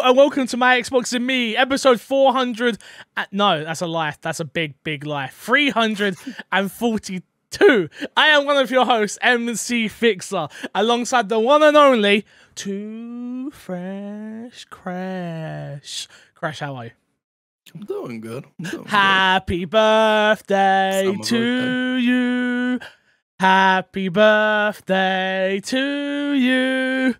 and welcome to My Xbox and Me, episode 400. No, that's a lie. That's a big, big lie. 342. I am one of your hosts, MC Fixer, alongside the one and only Too Fresh Crash. Crash, how are you? I'm doing good. Happy birthday to you. Happy birthday to you.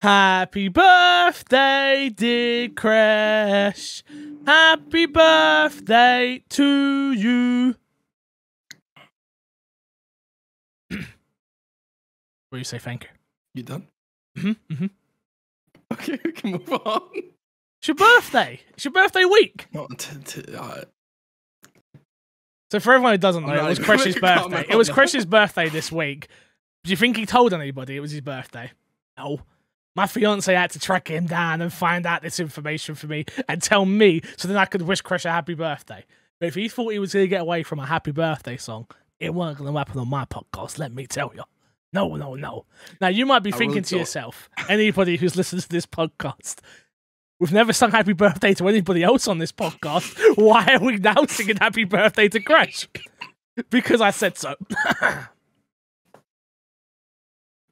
Happy birthday, dear Crash. Happy birthday to you. What do you say? Thank you. You done? Mm-hmm. Okay, we can move on. It's your birthday. It's your birthday week. No, So for everyone who doesn't know, it was Crash's birthday. comment It was on that. Crash's birthday this week. Do you think he told anybody it was his birthday? No. My fiance had to track him down and find out this information for me and tell me so then I could wish Crash a happy birthday. But if he thought he was going to get away from a happy birthday song, it wasn't going to happen on my podcast, let me tell you. No. Now, you might be thinking to yourself, anybody who's listened to this podcast, we've never sung happy birthday to anybody else on this podcast. Why are we now singing happy birthday to Crash? Because I said so.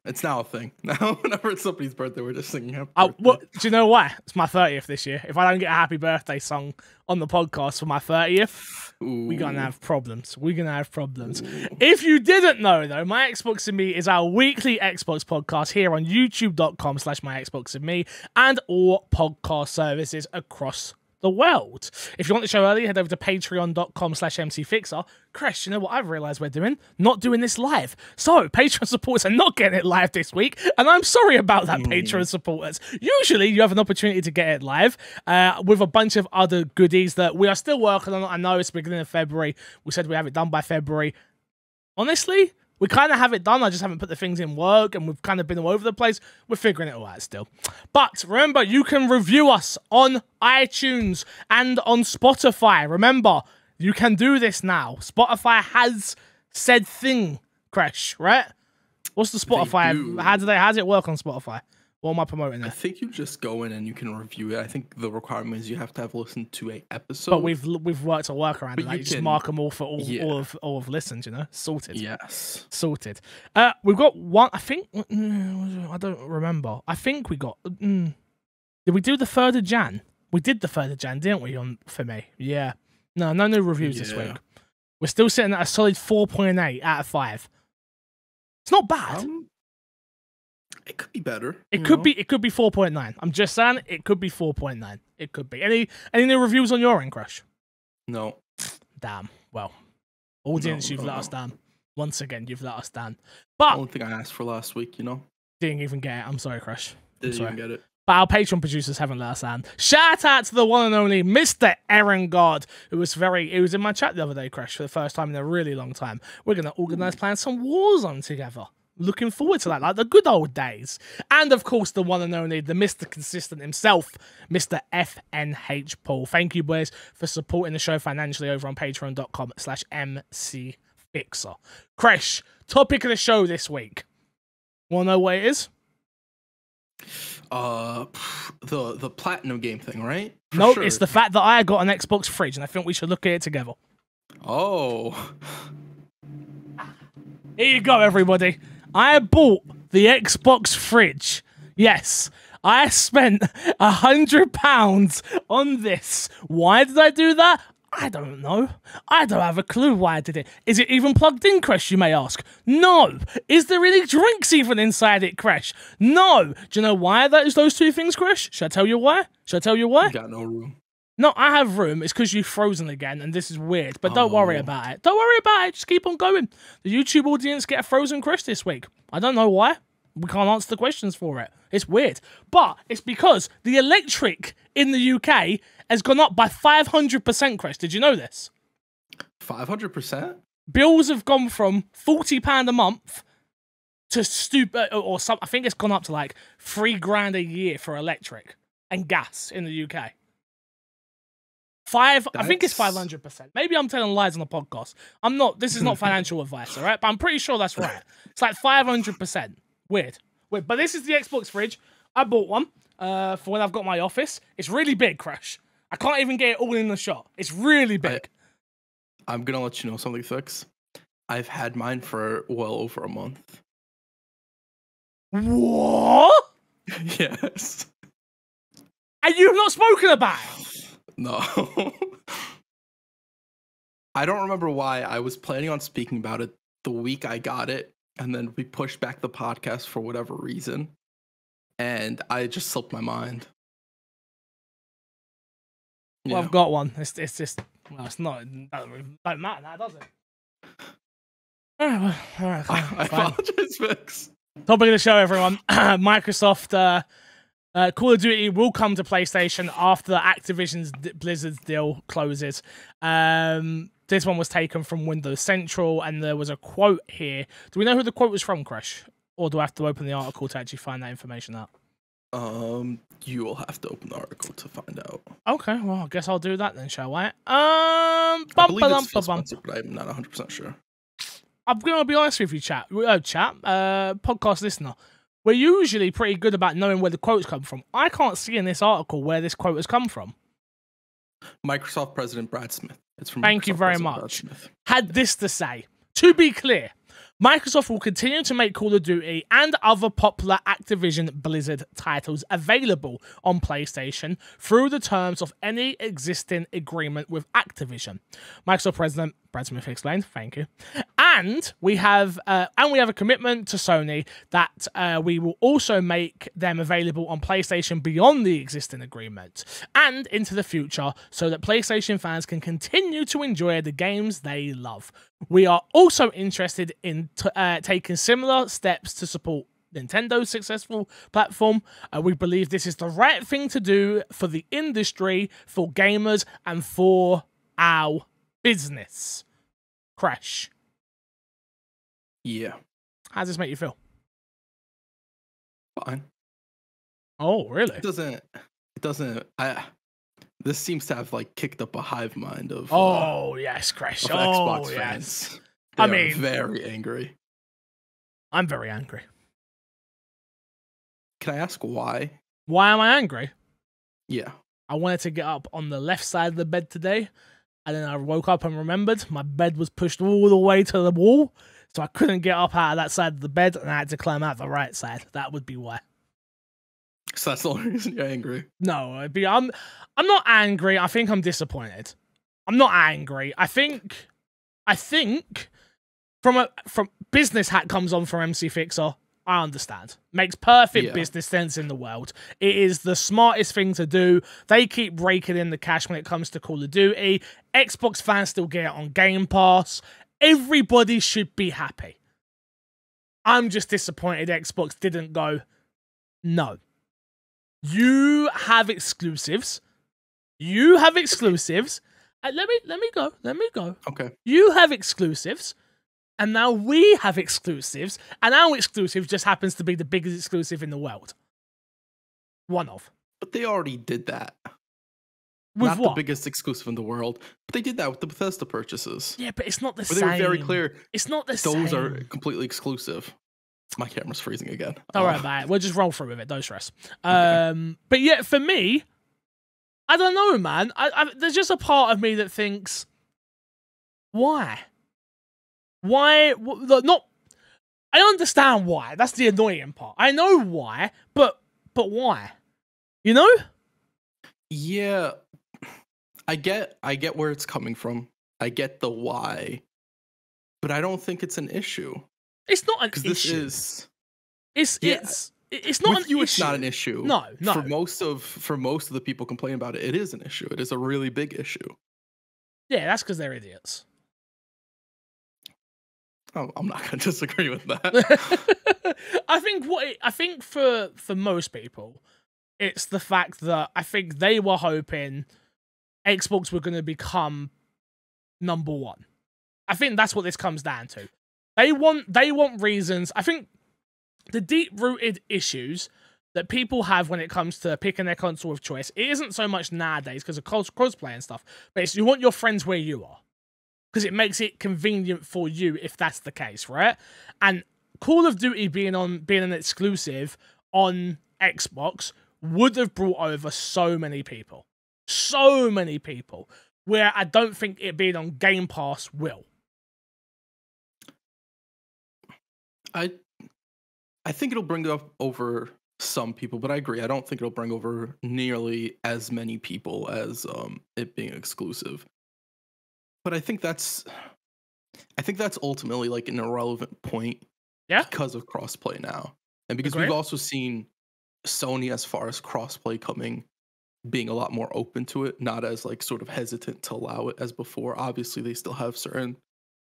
It's now a thing. Now, whenever it's somebody's birthday, we're just singing happy birthday. Do you know why? It's my 30th this year. If I don't get a happy birthday song on the podcast for my 30th, we're going to have problems. We're going to have problems. If you didn't know, though, My Xbox and Me is our weekly Xbox podcast here on youtube.com/myxboxandme and all podcast services across the world. If you want the show early, head over to patreon.com/mcfixer. Crash, you know what I've realised we're doing? Not doing this live. So, Patreon supporters are not getting it live this week, and I'm sorry about that, Patreon supporters. Usually, you have an opportunity to get it live with a bunch of other goodies that we are still working on. I know it's the beginning of February. We said we have it done by February. Honestly, we kind of have it done. I just haven't put the things in work, and we've kind of been all over the place. We're figuring it all out still. But remember, you can review us on iTunes and on Spotify. Remember, you can do this now. Spotify has said thing, Crash, right? What's the Spotify? How does it work on Spotify? What am I promoting there? I think you just go in and you can review it. I think the requirement is you have to have listened to an episode. But we've worked a workaround of that. You just mark them all for all of listens, you know? Sorted. Yes. Sorted. We've got one, I think, I don't remember. I think we got, did we do the 3rd of Jan? We did the 3rd of Jan, didn't we, for me? Yeah. No new reviews this week. We're still sitting at a solid 4.8 out of 5. It's not bad. It could be better. It could be 4.9. I'm just saying it could be 4.9. It could be. Any new reviews on your end, Crash? No. Damn. Well, audience, you've let us down. Once again, you've let us down. But the only thing I asked for last week, you know. Didn't even get it. I'm sorry, Crash. Didn't even get it. But our Patreon producers haven't let us down. Shout out to the one and only Mr. Aaron God, who was in my chat the other day, Crash, for the first time in a really long time. We're going to organise playing some Warzone together. Looking forward to that, like the good old days. And of course, the one and only, the Mr. Consistent himself, Mr. FNH Paul. Thank you, boys, for supporting the show financially over on patreon.com/mcfixer. Crash, topic of the show this week. Want to know what it is? The platinum game thing, right? No, it's the fact that I got an Xbox fridge, and I think we should look at it together. Oh. Here you go, everybody. I bought the Xbox fridge. Yes, I spent £100 on this. Why did I do that? I don't know. I don't have a clue why I did it. Is it even plugged in, Crash, you may ask? No. Is there any drinks even inside it, Crash? No. Do you know why that is those two things, Crash? Should I tell you why? You got no room. No, I have room. It's because you've frozen again, and this is weird. But don't worry about it. Don't worry about it. Just keep on going. The YouTube audience get a frozen Crash this week. I don't know why. We can't answer the questions for it. It's weird. But it's because the electric in the UK has gone up by 500%, Crash. Did you know this? 500%? Bills have gone from £40 a month to or some. I think it's gone up to like $3,000 a year for electric and gas in the UK. I think it's 500%. Maybe I'm telling lies on the podcast. I'm not. This is not financial advice, all right? But I'm pretty sure that's right. It's like 500%. Weird. But this is the Xbox fridge. I bought one. for when I've got my office. It's really big, Crash. I can't even get it all in the shot. It's really big. I'm gonna let you know something, Fix. I've had mine for well over a month. What? Yes. And you've not spoken about it? No. I don't remember why. I was planning on speaking about it the week I got it, and then we pushed back the podcast for whatever reason, and I just slipped my mind. Well, I've got one. It's just, well, it's not. It don't matter now, does it? All right. I apologize, Fix. Topic of the show, everyone. Microsoft Call of Duty will come to PlayStation after Activision's Blizzard's deal closes. This one was taken from Windows Central, and there was a quote here. Do we know who the quote was from, Crash? Or do I have to open the article to actually find that information out? You will have to open the article to find out. Okay, well, I guess I'll do that then, shall I? I believe it's Phil Spencer, but I'm not 100% sure. I'm going to be honest with you, chat. Podcast listener. We're usually pretty good about knowing where the quotes come from. I can't see in this article where this quote has come from. Microsoft President Brad Smith. It's from Thank you very much. Had this to say. To be clear, Microsoft will continue to make Call of Duty and other popular Activision Blizzard titles available on PlayStation through the terms of any existing agreement with Activision. Microsoft President Brad Smith explained. Thank you. And we have a commitment to Sony that we will also make them available on PlayStation beyond the existing agreement and into the future, so that PlayStation fans can continue to enjoy the games they love. We are also interested in taking similar steps to support Nintendo's successful platform. We believe this is the right thing to do for the industry, for gamers, and for our business. Crash. Yeah. How does this make you feel? Fine. Oh, really? It doesn't. This seems to have like kicked up a hive mind of. Oh yes, Crash. Xbox yes. fans. I mean, very angry. I'm very angry. Can I ask why? Why am I angry? Yeah. I wanted to get up on the left side of the bed today, and then I woke up and remembered my bed was pushed all the way to the wall, so I couldn't get up out of that side of the bed, and I had to climb out the right side. That would be why. So that's the only reason you're angry? No, I'm not angry. I think I'm disappointed. I'm not angry. I think from business hat comes on from MC Fixer. I understand. Makes perfect business sense in the world. It is the smartest thing to do. They keep raking in the cash when it comes to Call of Duty. Xbox fans still get it on Game Pass. Everybody should be happy. I'm just disappointed Xbox didn't go, no. You have exclusives. Let me go. Okay. You have exclusives. And now we have exclusives, and our exclusive just happens to be the biggest exclusive in the world. One of. But they already did that. With not what? The biggest exclusive in the world, but they did that with the Bethesda purchases. Yeah, but it's not the same. They were very clear. It's not the same. Those are completely exclusive. My camera's freezing again. Don't worry about it. We'll just roll through with it. Don't stress. Okay. But yeah, for me, I don't know, man. There's just a part of me that thinks, why? Why? Not. I understand why. That's the annoying part. I know why, but why? You know? Yeah, I get where it's coming from. I get the why, but I don't think it's an issue. It's not an issue. This is. It's not an issue. It's not an issue. No. For most of the people complaining about it, it is an issue. It is a really big issue. Yeah, that's because they're idiots. Oh, I'm not going to disagree with that. I think for most people, it's the fact that I think they were hoping Xbox were going to become number one. I think that's what this comes down to. They want reasons. I think the deep-rooted issues that people have when it comes to picking their console of choice, it isn't so much nowadays because of crossplay and stuff, but it's you want your friends where you are. Because it makes it convenient for you if that's the case, right? And Call of Duty being an exclusive on Xbox would have brought over so many people. So many people. Where I don't think it being on Game Pass will. I think it'll bring up over some people, but I agree. I don't think it'll bring over nearly as many people as it being exclusive. But I think that's ultimately like an irrelevant point. Yeah. Because of crossplay now. And because we've also seen Sony, as far as crossplay coming, being a lot more open to it, not as like sort of hesitant to allow it as before. Obviously, they still have certain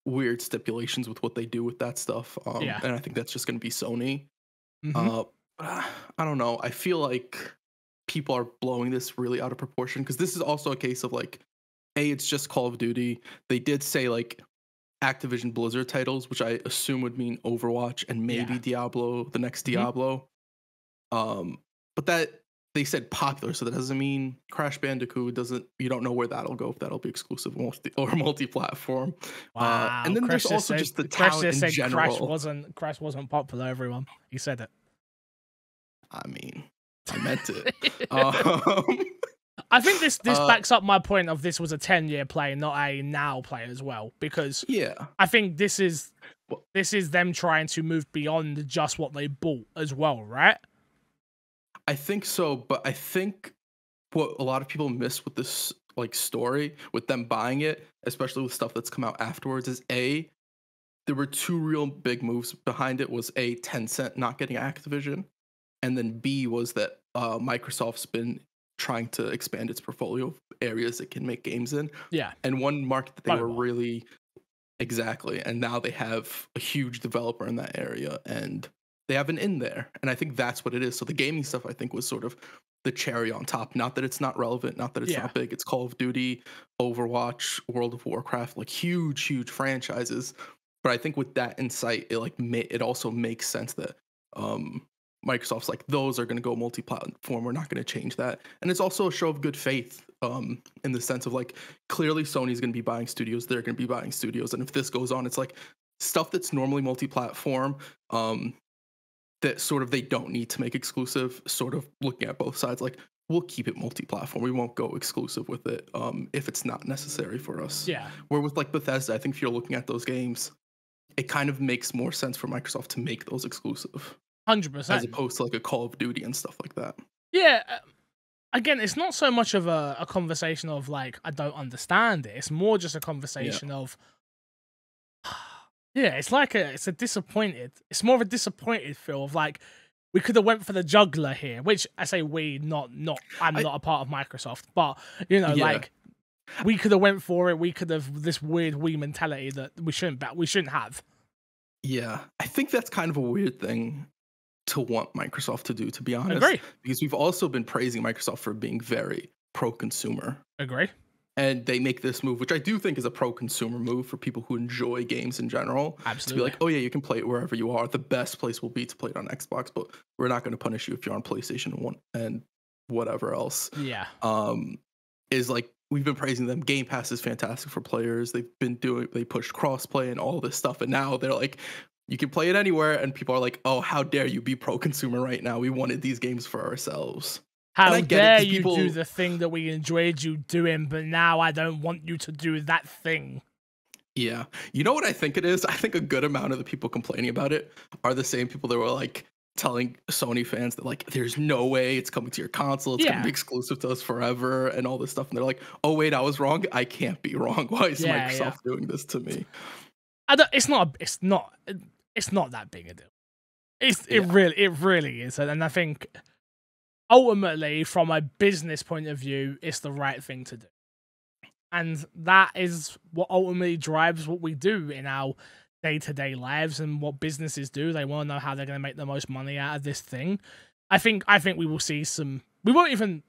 weird stipulations with what they do with that stuff. And I think that's just going to be Sony. I don't know. I feel like people are blowing this really out of proportion because this is also a case of like, it's just Call of Duty. They did say like Activision Blizzard titles, which I assume would mean Overwatch and maybe Diablo, the next Diablo. But that they said popular, so that doesn't mean Crash Bandicoot. You don't know where that'll go, if that'll be exclusive or multi-platform. Wow. And then Crash there's also said, just the Crash talent in general. Crash wasn't popular, everyone. He said it. I mean, I meant it. I think this backs up my point of this was a 10-year play, not a now play as well, because I think this is them trying to move beyond just what they bought as well, right? I think so, but I think what a lot of people miss with this like story, with them buying it, especially with stuff that's come out afterwards, is there were two real big moves behind it. Was Tencent not getting Activision, and then B was that Microsoft's been trying to expand its portfolio of areas it can make games in. Yeah. And one market that they were really and now they have a huge developer in that area and they have an in there. And I think that's what it is. So the gaming stuff I think was sort of the cherry on top. Not that it's not relevant, not that it's not big. It's Call of Duty, Overwatch, World of Warcraft, like huge franchises. But I think with that insight, it also makes sense that Microsoft's like, those are going to go multi-platform. We're not going to change that. And it's also a show of good faith in the sense of like, clearly Sony's going to be buying studios. They're going to be buying studios. And if this goes on, it's like stuff that's normally multi-platform that sort of they don't need to make exclusive, sort of looking at both sides. Like, we'll keep it multi-platform. We won't go exclusive with it if it's not necessary for us. Yeah. Where with like Bethesda, I think if you're looking at those games, it kind of makes more sense for Microsoft to make those exclusive. 100%. As opposed to like a Call of Duty and stuff like that. Yeah. Again, it's not so much of a conversation of like, I don't understand it. It's more just a conversation of, it's like it's more of a disappointed feel of like, we could have went for the juggler here, which I say I'm not a part of Microsoft, but you know, like we could have went for it. We could have this weird we mentality that we shouldn't have. Yeah. I think that's kind of a weird thing to want Microsoft to do, to be honest. Agree. Because we've also been praising Microsoft for being very pro-consumer. Agree. And they make this move, which I do think is a pro-consumer move for people who enjoy games in general. Absolutely. To be like, oh yeah, you can play it wherever you are. The best place will be to play it on Xbox, but we're not going to punish you if you're on PlayStation 1 and whatever else. Yeah. Is like, we've been praising them. Game Pass is fantastic for players. They pushed crossplay and all this stuff. And now they're like, you can play it anywhere. And people are like, oh, how dare you be pro-consumer right now? We wanted these games for ourselves. How dare you do the thing that we enjoyed you doing, but now I don't want you to do that thing. Yeah. You know what I think it is? I think a good amount of the people complaining about it are the same people that were like telling Sony fans that like, there's no way it's coming to your console. It's going to be exclusive to us forever and all this stuff. And they're like, oh, wait, I was wrong. I can't be wrong. Why is Microsoft doing this to me? It's not that big a deal. It really is. And I think ultimately, from a business point of view, it's the right thing to do. And that is what ultimately drives what we do in our day-to-day lives and what businesses do. They want to know how they're going to make the most money out of this thing. I think we will see we won't even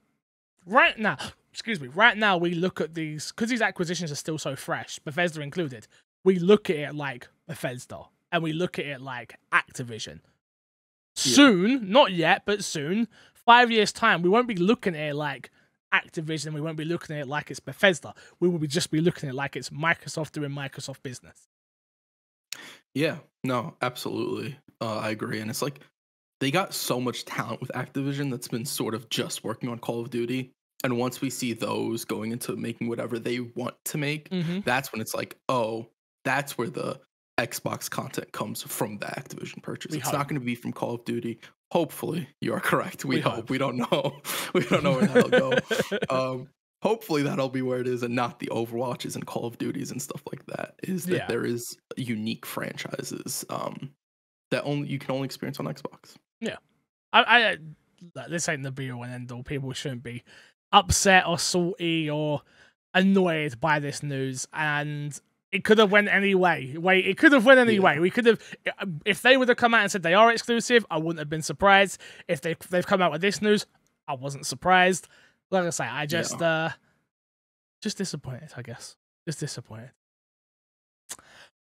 right now we look at these, because these acquisitions are still so fresh, Bethesda included. We look at it like Bethesda and we look at it like Activision. Soon, not yet, but soon, 5 years time, we won't be looking at it like Activision. We won't be looking at it like it's Bethesda. We will just be looking at it like it's Microsoft doing Microsoft business. Yeah, no, absolutely. I agree. And it's like, they got so much talent with Activision that's been sort of just working on Call of Duty. And once we see those going into making whatever they want to make, that's when it's like, oh, that's where the Xbox content comes from the Activision purchase. It's not going to be from Call of Duty. Hopefully, you are correct. We hope. We don't know. We don't know where that'll go. Hopefully, that'll be where it is, and not the Overwatches and Call of Duties and stuff like that. Is that there is unique franchises that you can only experience on Xbox. Yeah, I this ain't the be all and end all. People shouldn't be upset or salty or annoyed by this news, and it could have went any way. It could have went any way. We could have, if they would have come out and said they are exclusive, I wouldn't have been surprised. If they've come out with this news, I wasn't surprised. Like I say, I just disappointed, I guess. Just disappointed.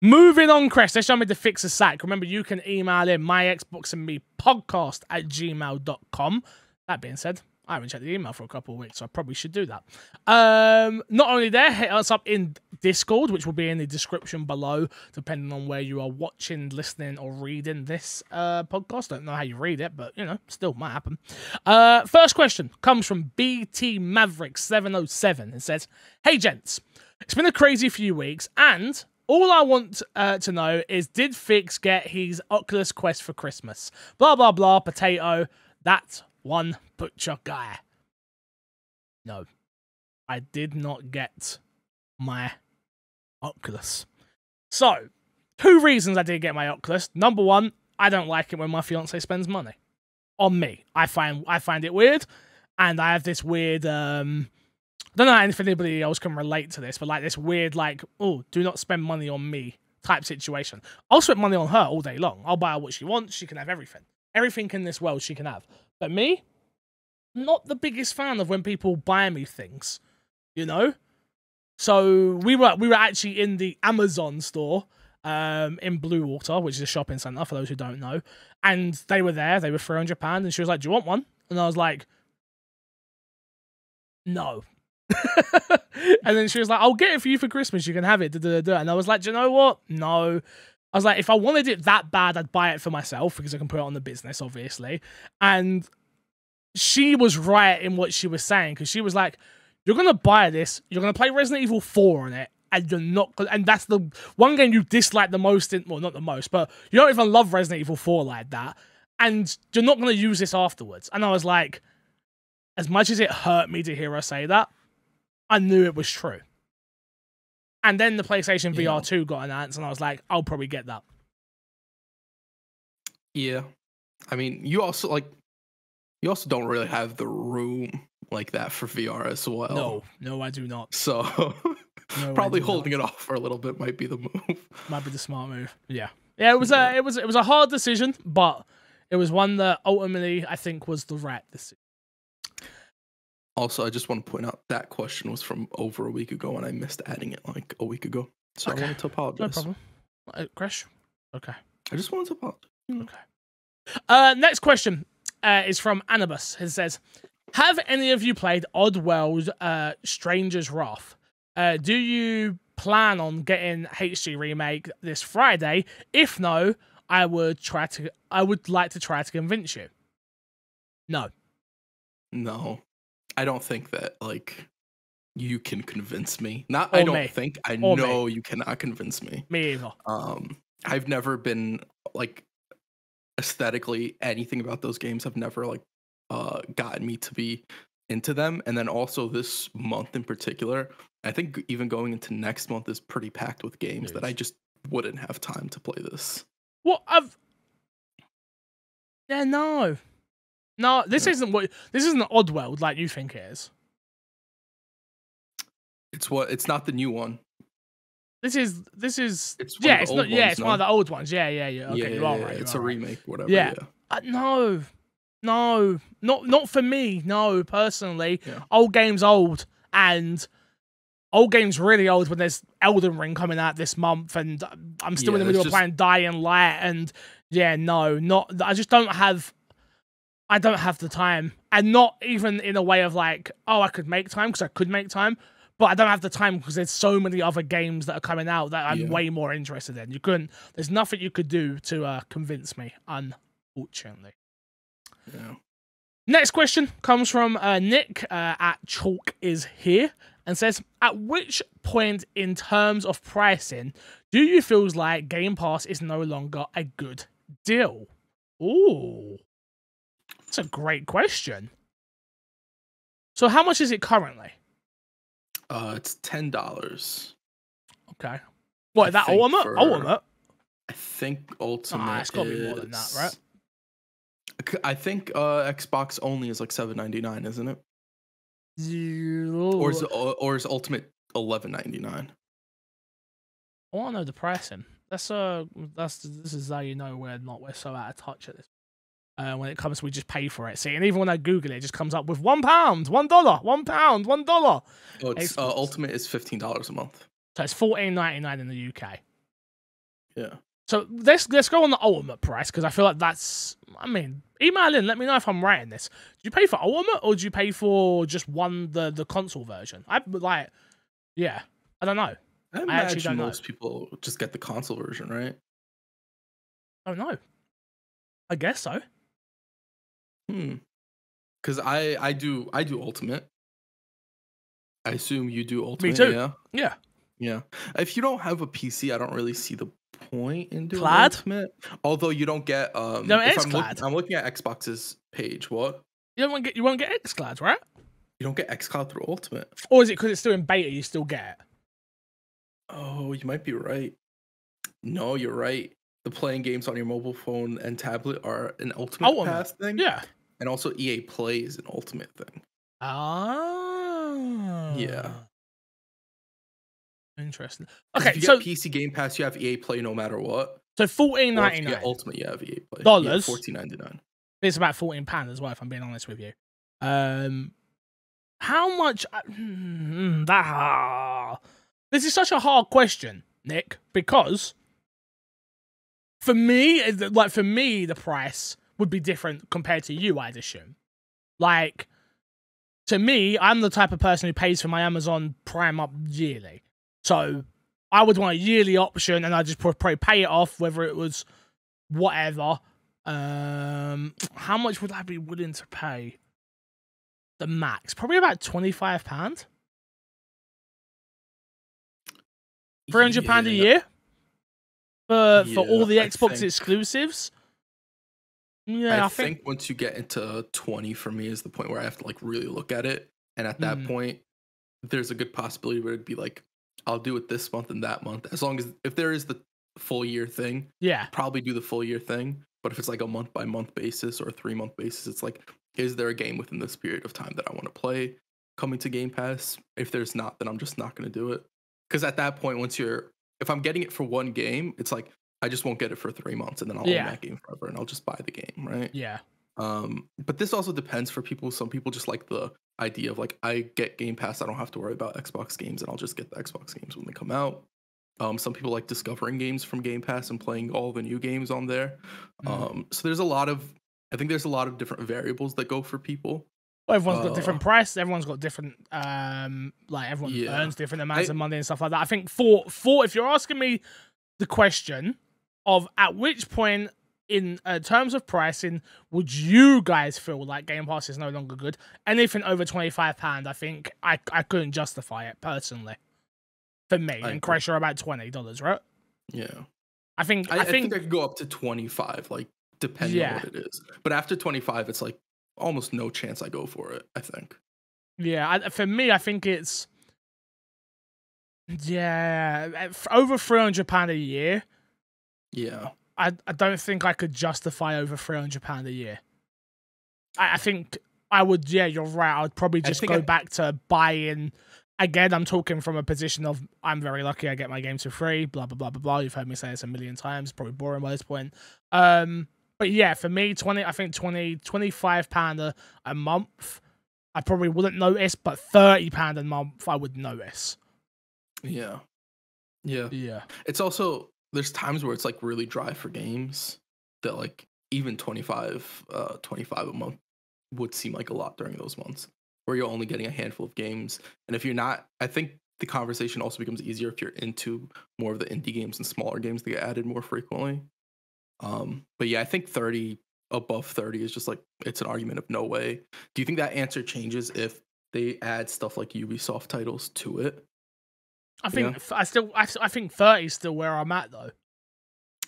Moving on, Crash. Let's show me to fix a sack. Remember, you can email in myxboxandmepodcast@gmail.com. That being said, I haven't checked the email for a couple of weeks, so I probably should do that. Not only there, hit us up in Discord, which will be in the description below, depending on where you are watching, listening, or reading this podcast. Don't know how you read it, but, you know, still might happen. First question comes from BT Maverick 707. It says, "Hey, gents. It's been a crazy few weeks, and all I want to know is, did Fix get his Oculus Quest for Christmas? Blah, blah, blah, potato. That one butcher guy." No, I did not get my Oculus. So, 2 reasons I did get my Oculus. Number 1, I don't like it when my fiance spends money on me. I find it weird, and I have this weird I don't know if anybody else can relate to this, but like this weird, like, oh, do not spend money on me type situation. I'll spend money on her all day long. I'll buy her what she wants. She can have everything. Everything in this world she can have. But me, not the biggest fan of when people buy me things, you know? So we were actually in the Amazon store in Bluewater, which is a shopping centre for those who don't know. And they were there. They were £300. And she was like, "Do you want one?" And I was like, "No." And then she was like, "I'll get it for you for Christmas. You can have it." And I was like, "Do you know what? No." I was like, if I wanted it that bad, I'd buy it for myself because I can put it on the business, obviously. And she was right in what she was saying, because she was like, "You're going to buy this, you're going to play Resident Evil 4 on it, and you're not, and that's the one game you dislike the most, well, not the most, but you don't even love Resident Evil 4 like that, and you're not going to use this afterwards." And I was like, as much as it hurt me to hear her say that, I knew it was true. And then the PlayStation VR 2 got announced, and I was like, I'll probably get that. Yeah. I mean, you also don't really have the room like that for VR as well. No, I do not. So probably holding it off for a little bit might be the move. Might be the smart move. Yeah. Yeah, it was a hard decision, but it was one that ultimately I think was the right decision. Also, I just want to point out that question was from over a week ago, and I missed adding it like a week ago. So I wanted to apologize. No problem. Crash? Okay. I just wanted to apologize. Okay. Next question is from Anubis. It says, "Have any of you played Oddworld Stranger's Wrath? Do you plan on getting HD Remake this Friday? If no, I would like to try to convince you." No. No. I don't think that, like, you can convince me. I know you cannot convince me. Me either. I've never been, like, aesthetically, anything about those games have never, like, gotten me to be into them. And then also this month in particular, I think even going into next month is pretty packed with games that I just wouldn't have time to play this. Well, No, this isn't Oddworld like you think it is. It's not the new one. It's one of the old ones. Yeah. Okay, you are right. It's a remake, whatever. Yeah. No, not for me. No, personally, old game's old, and old game's really old. When there's Elden Ring coming out this month, and I'm still in the middle of playing Dying Light, and I just don't have. I don't have the time, and not even in a way of like, oh, I could make time, because I could make time, but I don't have the time because there's so many other games that are coming out that I'm way more interested in. There's nothing you could do to convince me, unfortunately. Yeah. Next question comes from Nick at Chalk is here and says, at which point in terms of pricing do you feel like Game Pass is no longer a good deal? Ooh, that's a great question. So how much is it currently? It's $10. Okay. What, that Ultimate? Ultimate? I think Ultimate it's got to be more than that, right? I think Xbox only is like $7.99, isn't it? Or is Ultimate $11.99? I want to know the pricing. This is how you know we're so out of touch at this. When it comes to we just pay for it. See, and even when I Google it, it just comes up with £1, $1, £1, $1. Oh, it's Ultimate is $15 a month. So it's $14.99 in the UK. Yeah. So let's go on the Ultimate price because I feel like that's. I mean, email in. Let me know if I'm right in this. Do you pay for Ultimate or do you pay for just the console version? I don't know. I imagine most people just get the console version, right? I don't know. I guess so. Because I do Ultimate. I assume you do Ultimate. Me too. Yeah. Yeah. If you don't have a PC, I don't really see the point in doing Clad? Ultimate. Although you don't get no, I'm looking at Xbox's page. What? You won't get XCloud, right? You don't get XCloud through Ultimate. Or is it because it's still in beta? You still get it. Oh, you might be right. No, you're right. The playing games on your mobile phone and tablet are an Ultimate Pass thing. Yeah. And also EA Play is an Ultimate thing. Ah. Yeah. Interesting. Okay, if you get PC Game Pass, you have EA Play no matter what. So $14.99. If you get Ultimate, you have EA Play. Dollars. $14.99. It's about £14 as well, if I'm being honest with you. How much? This is such a hard question, Nick, because for me, the price would be different compared to you, I'd assume. Like, to me, I'm the type of person who pays for my Amazon Prime up yearly. So I would want a yearly option, and I'd just probably pay it off, whether it was whatever. How much would I be willing to pay? The max, probably about £25. £300 a year for all the Xbox exclusives. Yeah, I think once you get into 20 for me is the point where I have to like really look at it, and at that point, there's a good possibility where it'd be like, I'll do it this month and that month, as long as if there is the full year thing. Yeah, probably do the full year thing. But if it's like a month by month basis or a 3-month basis, it's like, is there a game within this period of time that I want to play coming to Game Pass? If there's not, then I'm just not going to do it. Because at that point, if I'm getting it for one game, it's like, I just won't get it for 3 months and then I'll own that game forever and I'll just buy the game, right? Yeah. But this also depends for people. Some people just like the idea of like, I get Game Pass, I don't have to worry about Xbox games and I'll just get the Xbox games when they come out. Some people like discovering games from Game Pass and playing all the new games on there. So there's a lot of different variables that go for people. Well, everyone's got different price. Everyone's got different, everyone earns different amounts of money and stuff like that. I think for if you're asking me the question of at which point in terms of pricing would you guys feel like Game Pass is no longer good? Anything over £25, I think I couldn't justify it personally. For me, and Crash are about $20, right? Yeah, I think I could go up to 25, like depending on what it is. But after 25, it's like almost no chance I go for it. I think. Yeah, for me, I think it's over £300 a year. Yeah, I don't think I could justify over £300 a year. I think I would. Yeah, you're right. I would probably just go back to buying. Again, I'm talking from a position of I'm very lucky I get my games for free, blah, blah, blah, blah, blah. You've heard me say this a million times, probably boring by this point. But yeah, for me, £25 a month, I probably wouldn't notice, but £30 a month, I would notice. Yeah. It's also, there's times where it's like really dry for games that like even 25 a month would seem like a lot during those months, where you're only getting a handful of games. And if you're not, I think the conversation also becomes easier if you're into more of the indie games and smaller games that get added more frequently. But yeah, I think 30 above 30 is just like it's an argument of no way. Do you think that answer changes if they add stuff like Ubisoft titles to it? I think I think 30 is still where I'm at though.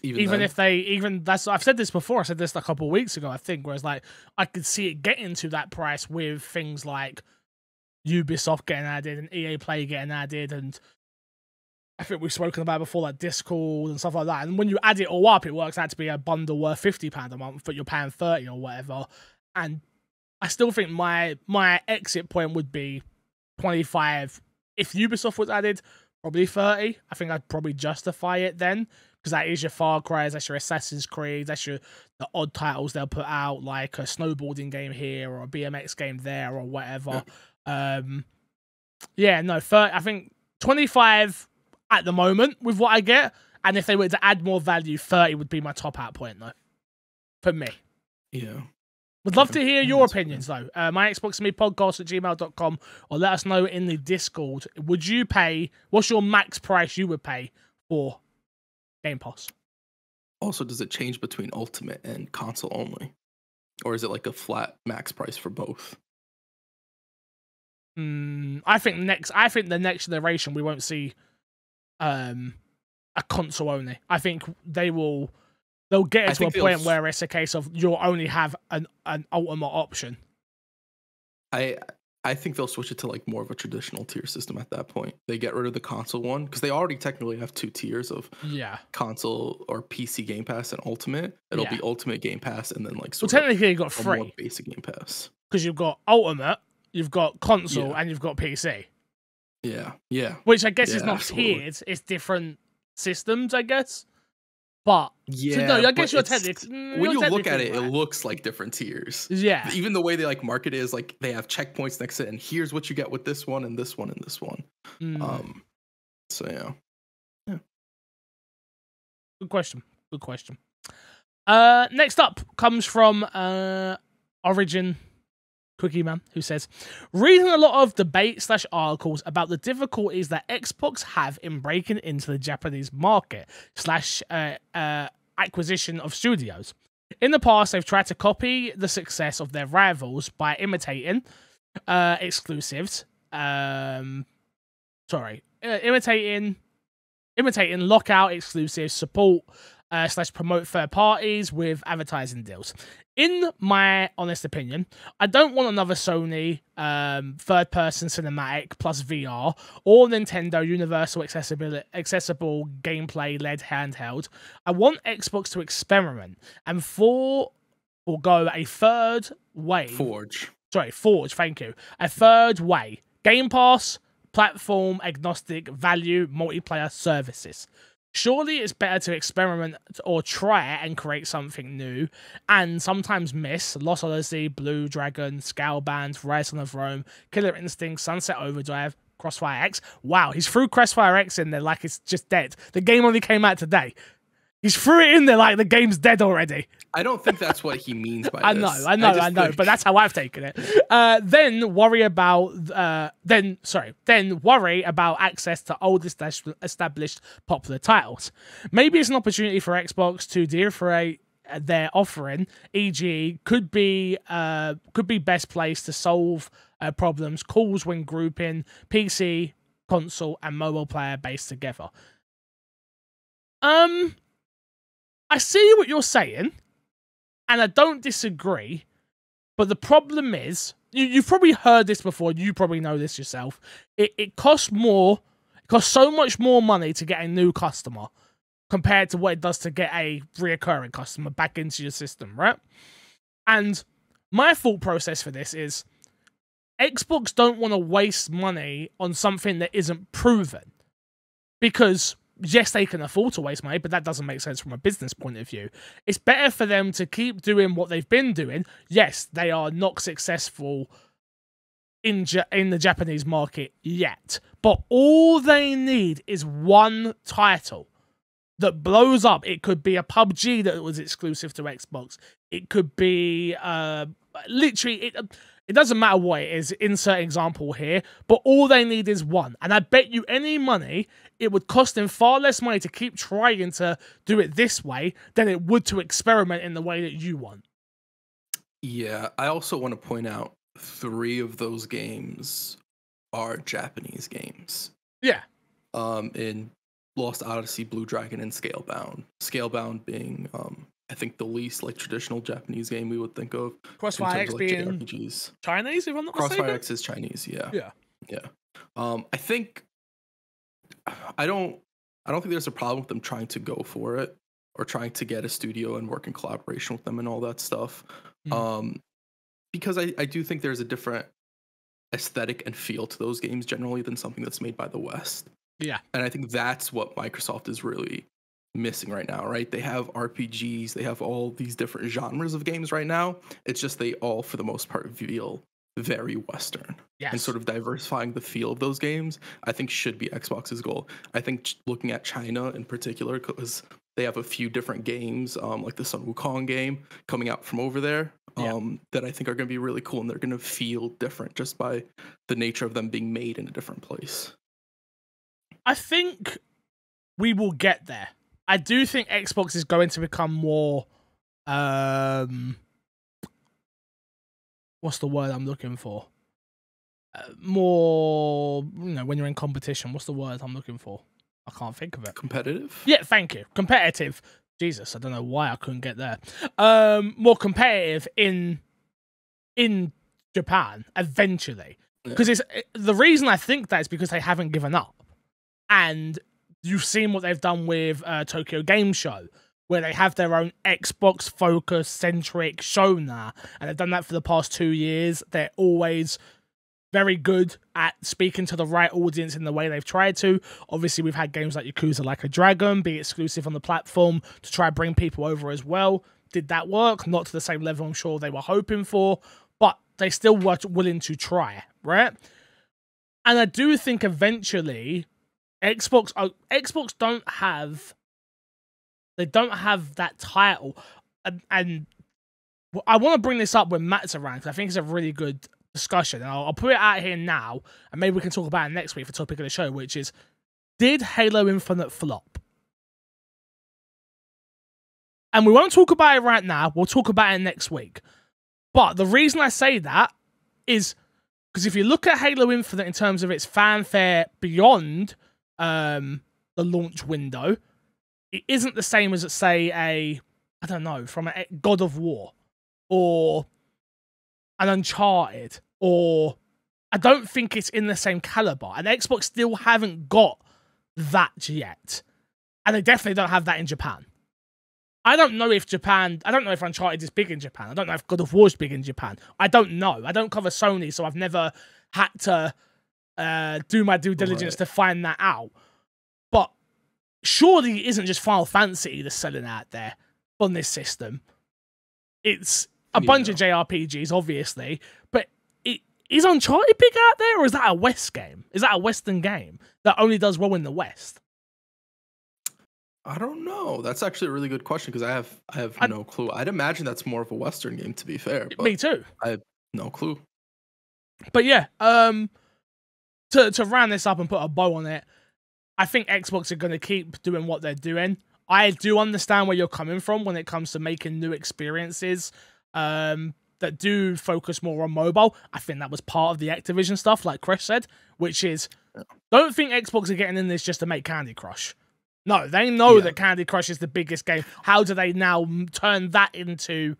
Even if they I've said this before. I said this a couple of weeks ago. I think whereas like I could see it getting to that price with things like Ubisoft getting added and EA Play getting added, and I think we've spoken about before, like Discord and stuff like that. And when you add it all up, it works out to be a bundle worth £50 a month, but you're paying 30 or whatever. And I still think my exit point would be 25. If Ubisoft was added, probably 30. I think I'd probably justify it then, because that is your Far Cry's, that's your Assassin's Creed, that's the odd titles they'll put out, like a snowboarding game here or a BMX game there or whatever. Yeah, no, 30, I think 25 at the moment with what I get, and if they were to add more value, 30 would be my top out point though, for me. Yeah. Would love to hear your opinions though. My Xbox and Me podcast at gmail.com, or let us know in the Discord. Would you pay, what's your max price you would pay for Game Pass? Also, does it change between Ultimate and console only? Or is it like a flat max price for both? I think the next generation we won't see a console only. I think they'll get it to a point where it's a case of you'll only have an ultimate option. I think they'll switch it to like more of a traditional tier system at that point. They get rid of the console one because they already technically have 2 tiers of console or PC Game Pass and Ultimate. It'll be Ultimate Game Pass and then like technically you got 3 more basic Game Pass, because you've got Ultimate, you've got console, and you've got PC. Yeah. Which I guess is not tiered. It's different systems, I guess. But I guess you're technically when you look at it, it looks like different tiers. Yeah. Even the way they like market it is like they have checkpoints next to it, and here's what you get with this one and this one and this one. So yeah. Good question. Next up comes from Origin Cookie Man, who says, reading a lot of debate/articles about the difficulties that Xbox have in breaking into the Japanese market / acquisition of studios. In the past, they've tried to copy the success of their rivals by imitating exclusives. Imitating lockout exclusives, support / promote third parties with advertising deals. In my honest opinion, I don't want another Sony third-person cinematic plus VR or Nintendo Universal accessible gameplay-led handheld. I want Xbox to experiment and forego a third way. Forge, thank you. A third way. Game Pass, platform agnostic value multiplayer services. Surely it's better to experiment or try and create something new, and sometimes miss. Lost Odyssey, Blue Dragon, Scalebound, Rise of Rome, Killer Instinct, Sunset Overdrive, Crossfire X. Wow, he's threw Crossfire X in there like it's just dead. The game only came out today. He's threw it in there like the game's dead already. I don't think that's what he means by this. I know, but that's how I've taken it. Then worry about access to old established popular titles. Maybe it's an opportunity for Xbox to differentiate their offering, e.g. could be best placed to solve problems caused when grouping PC, console, and mobile player base together. I see what you're saying, and I don't disagree, but the problem is, you've probably heard this before, you probably know this yourself, it costs so much more money to get a new customer compared to what it does to get a reoccurring customer back into your system, right? And my thought process for this is, Xbox don't want to waste money on something that isn't proven, because yes, they can afford to waste money, but that doesn't make sense from a business point of view. It's better for them to keep doing what they've been doing. Yes, they are not successful in the Japanese market yet, but all they need is one title that blows up. It could be a PUBG that was exclusive to Xbox. It could be literally it doesn't matter what it is, insert example here, but all they need is one. And I bet you any money, it would cost them far less money to keep trying to do it this way than it would to experiment in the way that you want. Yeah, I also want to point out 3 of those games are Japanese games. Yeah. In Lost Odyssey, Blue Dragon, and Scalebound. Scalebound being, I think, the least like traditional Japanese game we would think of. Crossfire X of, like, being JRPGs. Chinese, if I'm not mistaken. Crossfire X is Chinese, yeah. Yeah. Yeah. I think I don't think there's a problem with them trying to go for it or trying to get a studio and work in collaboration with them and all that stuff. Because I do think there's a different aesthetic and feel to those games generally than something that's made by the West. Yeah. And I think that's what Microsoft is really missing right now, right? They have RPGs, they have all these different genres of games right now. It's just they all, for the most part, feel very Western. Yes. And sort of diversifying the feel of those games, I think should be Xbox's goal. I think looking at China in particular, because they have a few different games, like the Sun Wukong game coming out from over there, that I think are going to be really cool, and they're going to feel different just by the nature of them being made in a different place. I think we will get there. I do think Xbox is going to become more, what's the word I'm looking for? More, when you're in competition, what's the word I'm looking for? I can't think of it. Competitive? Yeah, thank you. Competitive. Jesus, I don't know why I couldn't get there. More competitive in Japan eventually, because it's the reason I think that is because they haven't given up, and you've seen what they've done with Tokyo Game Show, where they have their own Xbox focused centric show now, and they've done that for the past 2 years. They're always very good at speaking to the right audience in the way they've tried to. Obviously, we've had games like Yakuza Like a Dragon be exclusive on the platform to try and bring people over as well. Did that work? Not to the same level I'm sure they were hoping for, but they still were willing to try, right? And I do think eventually Xbox don't have that title. And I want to bring this up when Matt's around, because I think it's a really good discussion, and I'll put it out here now, and maybe we can talk about it next week for topic of the show, which is, did Halo Infinite flop? And we won't talk about it right now, we'll talk about it next week. But the reason I say that is because if you look at Halo Infinite in terms of its fanfare beyond the launch window, it isn't the same as, say, from a God of War or an Uncharted, or I don't think it's in the same caliber, and Xbox still haven't got that yet, and they definitely don't have that in Japan. I don't know if Uncharted is big in Japan. I don't know if God of War is big in Japan. I don't know. I don't cover Sony, so I've never had to do my due diligence to find that out. But surely it isn't just Final Fantasy that's selling out there on this system. It's a bunch of JRPGs, obviously, but is Uncharted big out there, or is that a West game? Is that a Western game that only does well in the West? I don't know. That's actually a really good question, because I have no clue. I'd imagine that's more of a Western game, to be fair. But me too. I have no clue. But yeah, to round this up and put a bow on it, I think Xbox are going to keep doing what they're doing. I do understand where you're coming from when it comes to making new experiences that do focus more on mobile. I think that was part of the Activision stuff, like Chris said, which is, don't think Xbox are getting in this just to make Candy Crush. No, they know that Candy Crush is the biggest game. How do they now turn that into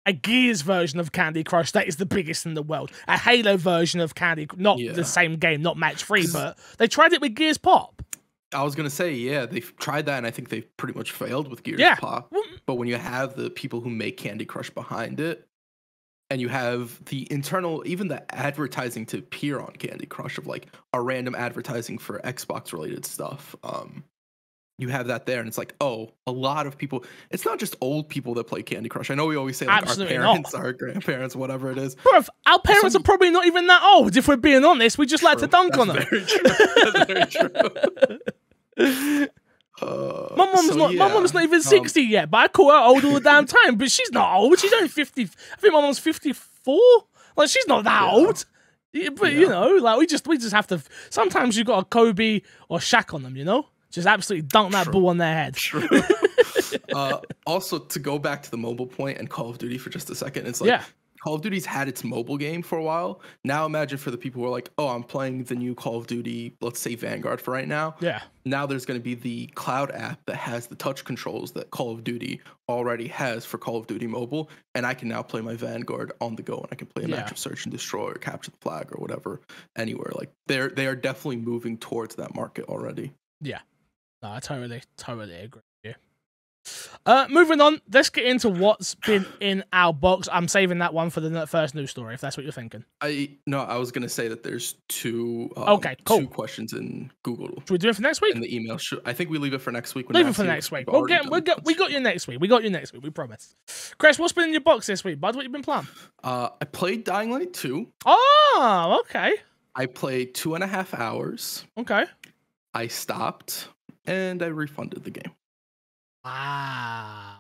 a Gears version of Candy Crush that is the biggest in the world? A Halo version of Candy Crush, not the same game, not match-free, but they tried it with Gears Pop. I was going to say, they've tried that, and I think they've pretty much failed with Gears Pop. But when you have the people who make Candy Crush behind it, and you have the internal, even the advertising to appear on Candy Crush of like a random advertising for Xbox-related stuff, you have that there, and it's like, oh, a lot of people. It's not just old people that play Candy Crush. I know we always say like our parents, our grandparents, whatever it is. Bro, our parents are probably not even that old. If we're being honest, we just like to dunk on them. Very true. That's very true. My mom's not even 60 yet, but I call her old all the damn time. But she's not old. She's only 50. I think my mom's 54. Like, she's not that old. But you know, like we just have to. Sometimes you got a Kobe or Shaq on them, you know. Just absolutely dunk that ball on their head. True. Also, to go back to the mobile point and Call of Duty for just a second, it's like Yeah. Call of Duty's had its mobile game for a while. Now imagine for the people who are like, oh, I'm playing the new Call of Duty, let's say Vanguard for right now. Yeah. Now there's going to be the cloud app that has the touch controls that Call of Duty already has for Call of Duty Mobile. And I can now play my Vanguard on the go, and I can play a match of Search and Destroy or Capture the Flag or whatever anywhere. Like they are definitely moving towards that market already. Yeah. No, I totally agree with you. Moving on, let's get into what's been in our box. I'm saving that one for the first news story, if that's what you're thinking. I was gonna say that there's two. Okay, cool. 2 questions in Google. Should we do it for next week? In the email, I think we leave it for next week. Leave it for next week. We got you next week. We got you next week. We promise. Chris, what's been in your box this week, bud? What you been playing? I played Dying Light 2. Oh, okay. I played 2.5 hours. Okay. I stopped and I refunded the game. Wow.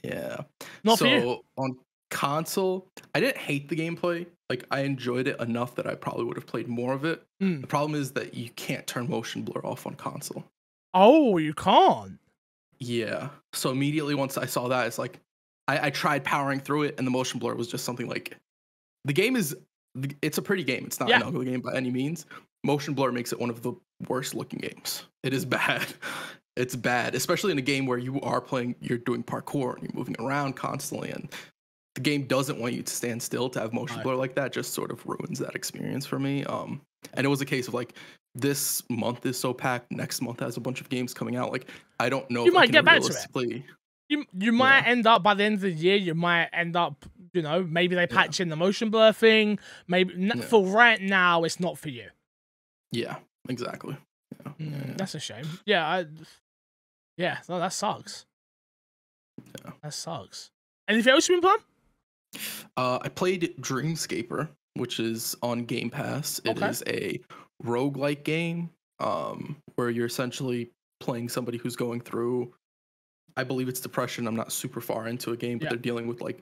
Yeah. Not for you. On console, I didn't hate the gameplay. Like, I enjoyed it enough that I probably would have played more of it. The problem is that you can't turn motion blur off on console. Oh, you can't? Yeah. So immediately once I saw that, it's like, I tried powering through it, and the motion blur was just something like, the game is, it's a pretty game. It's not an ugly game by any means. Motion blur makes it one of the worst looking games. It is bad. It's bad, especially in a game where you are playing, you're doing parkour and you're moving around constantly, and the game doesn't want you to stand still. To have motion blur like that just sort of ruins that experience for me. And it was a case of like, this month is so packed, next month has a bunch of games coming out. Like, I don't know you if might I can get back to it. You might end up by the end of the year, you might end up, you know, maybe they patch in the motion blur thing. Maybe for right now, it's not for you. Yeah, exactly. That's a shame. Yeah, no, that sucks. Yeah. That sucks. Anything else you've been playing? I played Dreamscaper, which is on Game Pass. It is a roguelike game where you're essentially playing somebody who's going through, I believe it's depression. I'm not super far into a game, but they're dealing with like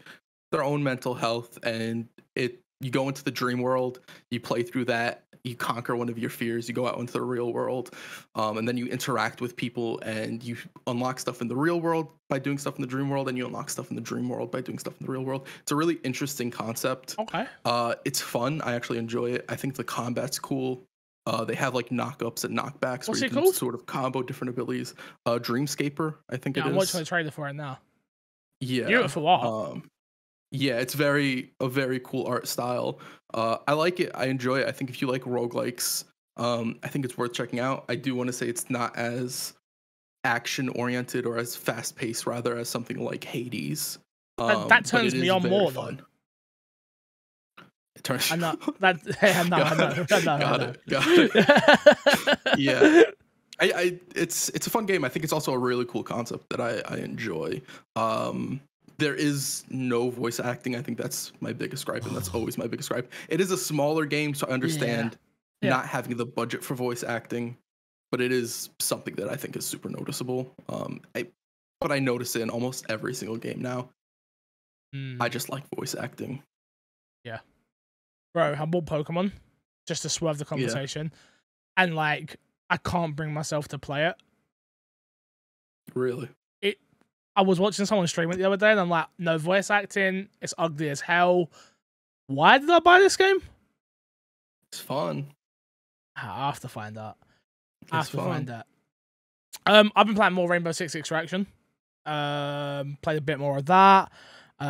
their own mental health, and you go into the dream world, you play through that, you conquer one of your fears, you go out into the real world, and then you interact with people, and you unlock stuff in the real world by doing stuff in the dream world, and you unlock stuff in the dream world by doing stuff in the real world. It's a really interesting concept. Okay. It's fun. I actually enjoy it. I think the combat's cool. They have like knockups and knockbacks where you can sort of combo different abilities. Dreamscaper, I think it is. I'm watching the trailer for it now. Yeah. Beautiful art. Yeah, it's a very cool art style. I like it. I enjoy it. I think if you like roguelikes, I think it's worth checking out. I do want to say it's not as action oriented or as fast paced, rather, as something like Hades. That turns me on more though. It turns. I know that. I know. Got it. Yeah. It's a fun game. I think it's also a really cool concept that I enjoy. There is no voice acting. I think that's my biggest gripe, and that's always my biggest gripe. It is a smaller game, so I understand not having the budget for voice acting, but it is something that I think is super noticeable. But I notice it in almost every single game now. I just like voice acting. Yeah. Bro, I bought Pokemon just to swerve the conversation, and like, I can't bring myself to play it. Really? I was watching someone stream it the other day, and I'm like, no voice acting. It's ugly as hell. Why did I buy this game? It's fun. I have to find out. I've been playing more Rainbow Six Extraction. Played a bit more of that. What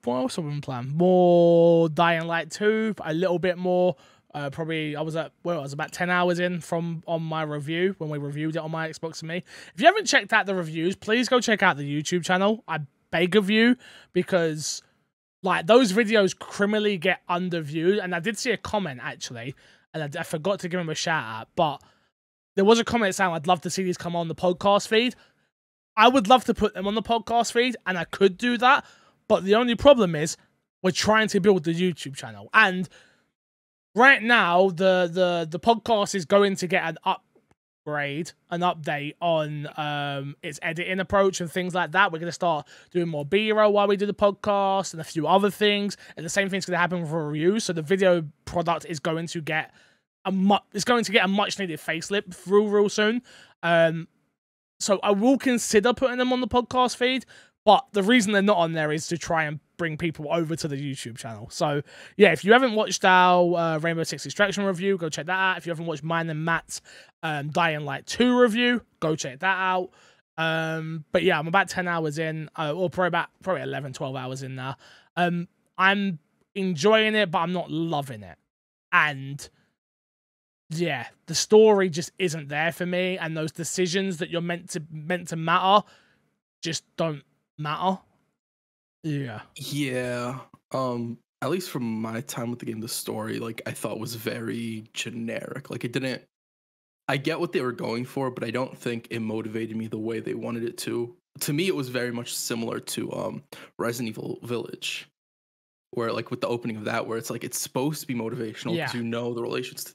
else have I been playing? More Dying Light 2. A little bit more. Probably I was about 10 hours in on my review when we reviewed it on my Xbox and Me. If you haven't checked out the reviews, please go check out the YouTube channel. I beg of you, because like those videos criminally get underviewed. And I did see a comment actually, and I forgot to give him a shout out, but there was a comment saying I'd love to see these come on the podcast feed. I would love to put them on the podcast feed, and I could do that, but the only problem is we're trying to build the YouTube channel, and right now, the podcast is going to get an update on its editing approach and things like that. We're going to start doing more B-roll while we do the podcast and a few other things. And the same thing's going to happen for reviews. So the video product is going to get a much needed facelift real soon. so I will consider putting them on the podcast feed, but the reason they're not on there is to try and bring people over to the YouTube channel. So yeah, if you haven't watched our Rainbow Six Extraction review, go check that out. If you haven't watched mine and Matt's Dying Light 2 review, go check that out. But yeah, I'm about 10 hours in, or probably 11, 12 hours in now. I'm enjoying it, but I'm not loving it. And yeah, the story just isn't there for me, and those decisions that you're meant to matter just don't matter. Yeah. Yeah. At least from my time with the game, the story, like, I thought was very generic. Like, it didn't. I get what they were going for, but I don't think it motivated me the way they wanted it to. To me, it was very much similar to Resident Evil Village, where, like, with the opening of that, where it's like it's supposed to be motivational because you know the relations to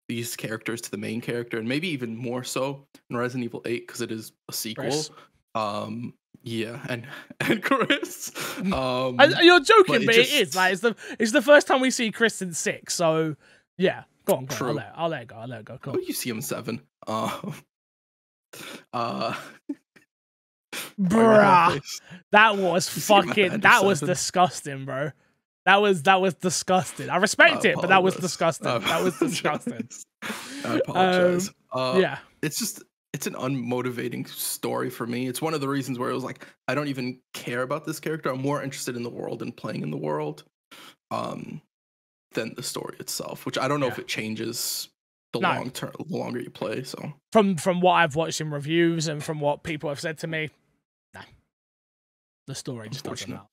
these characters to the main character, and maybe even more so in Resident Evil 8 because it is a sequel. Chris. Yeah, and Chris. You're joking, but it is like it's the first time we see Chris in 6. So yeah, go on. True. I'll let it go. Cool. Oh, you see him in 7. Bruh, that was fucking. That was disgusting, bro. That was disgusting. I respect it, but that was disgusting. That was disgusting. I apologize. Yeah, it's an unmotivating story for me. It's one of the reasons where it was like, I don't even care about this character. I'm more interested in the world and playing in the world than the story itself, which I don't know if it changes the long term, the longer you play. So from what I've watched in reviews and from what people have said to me, nah, the story just doesn't matter.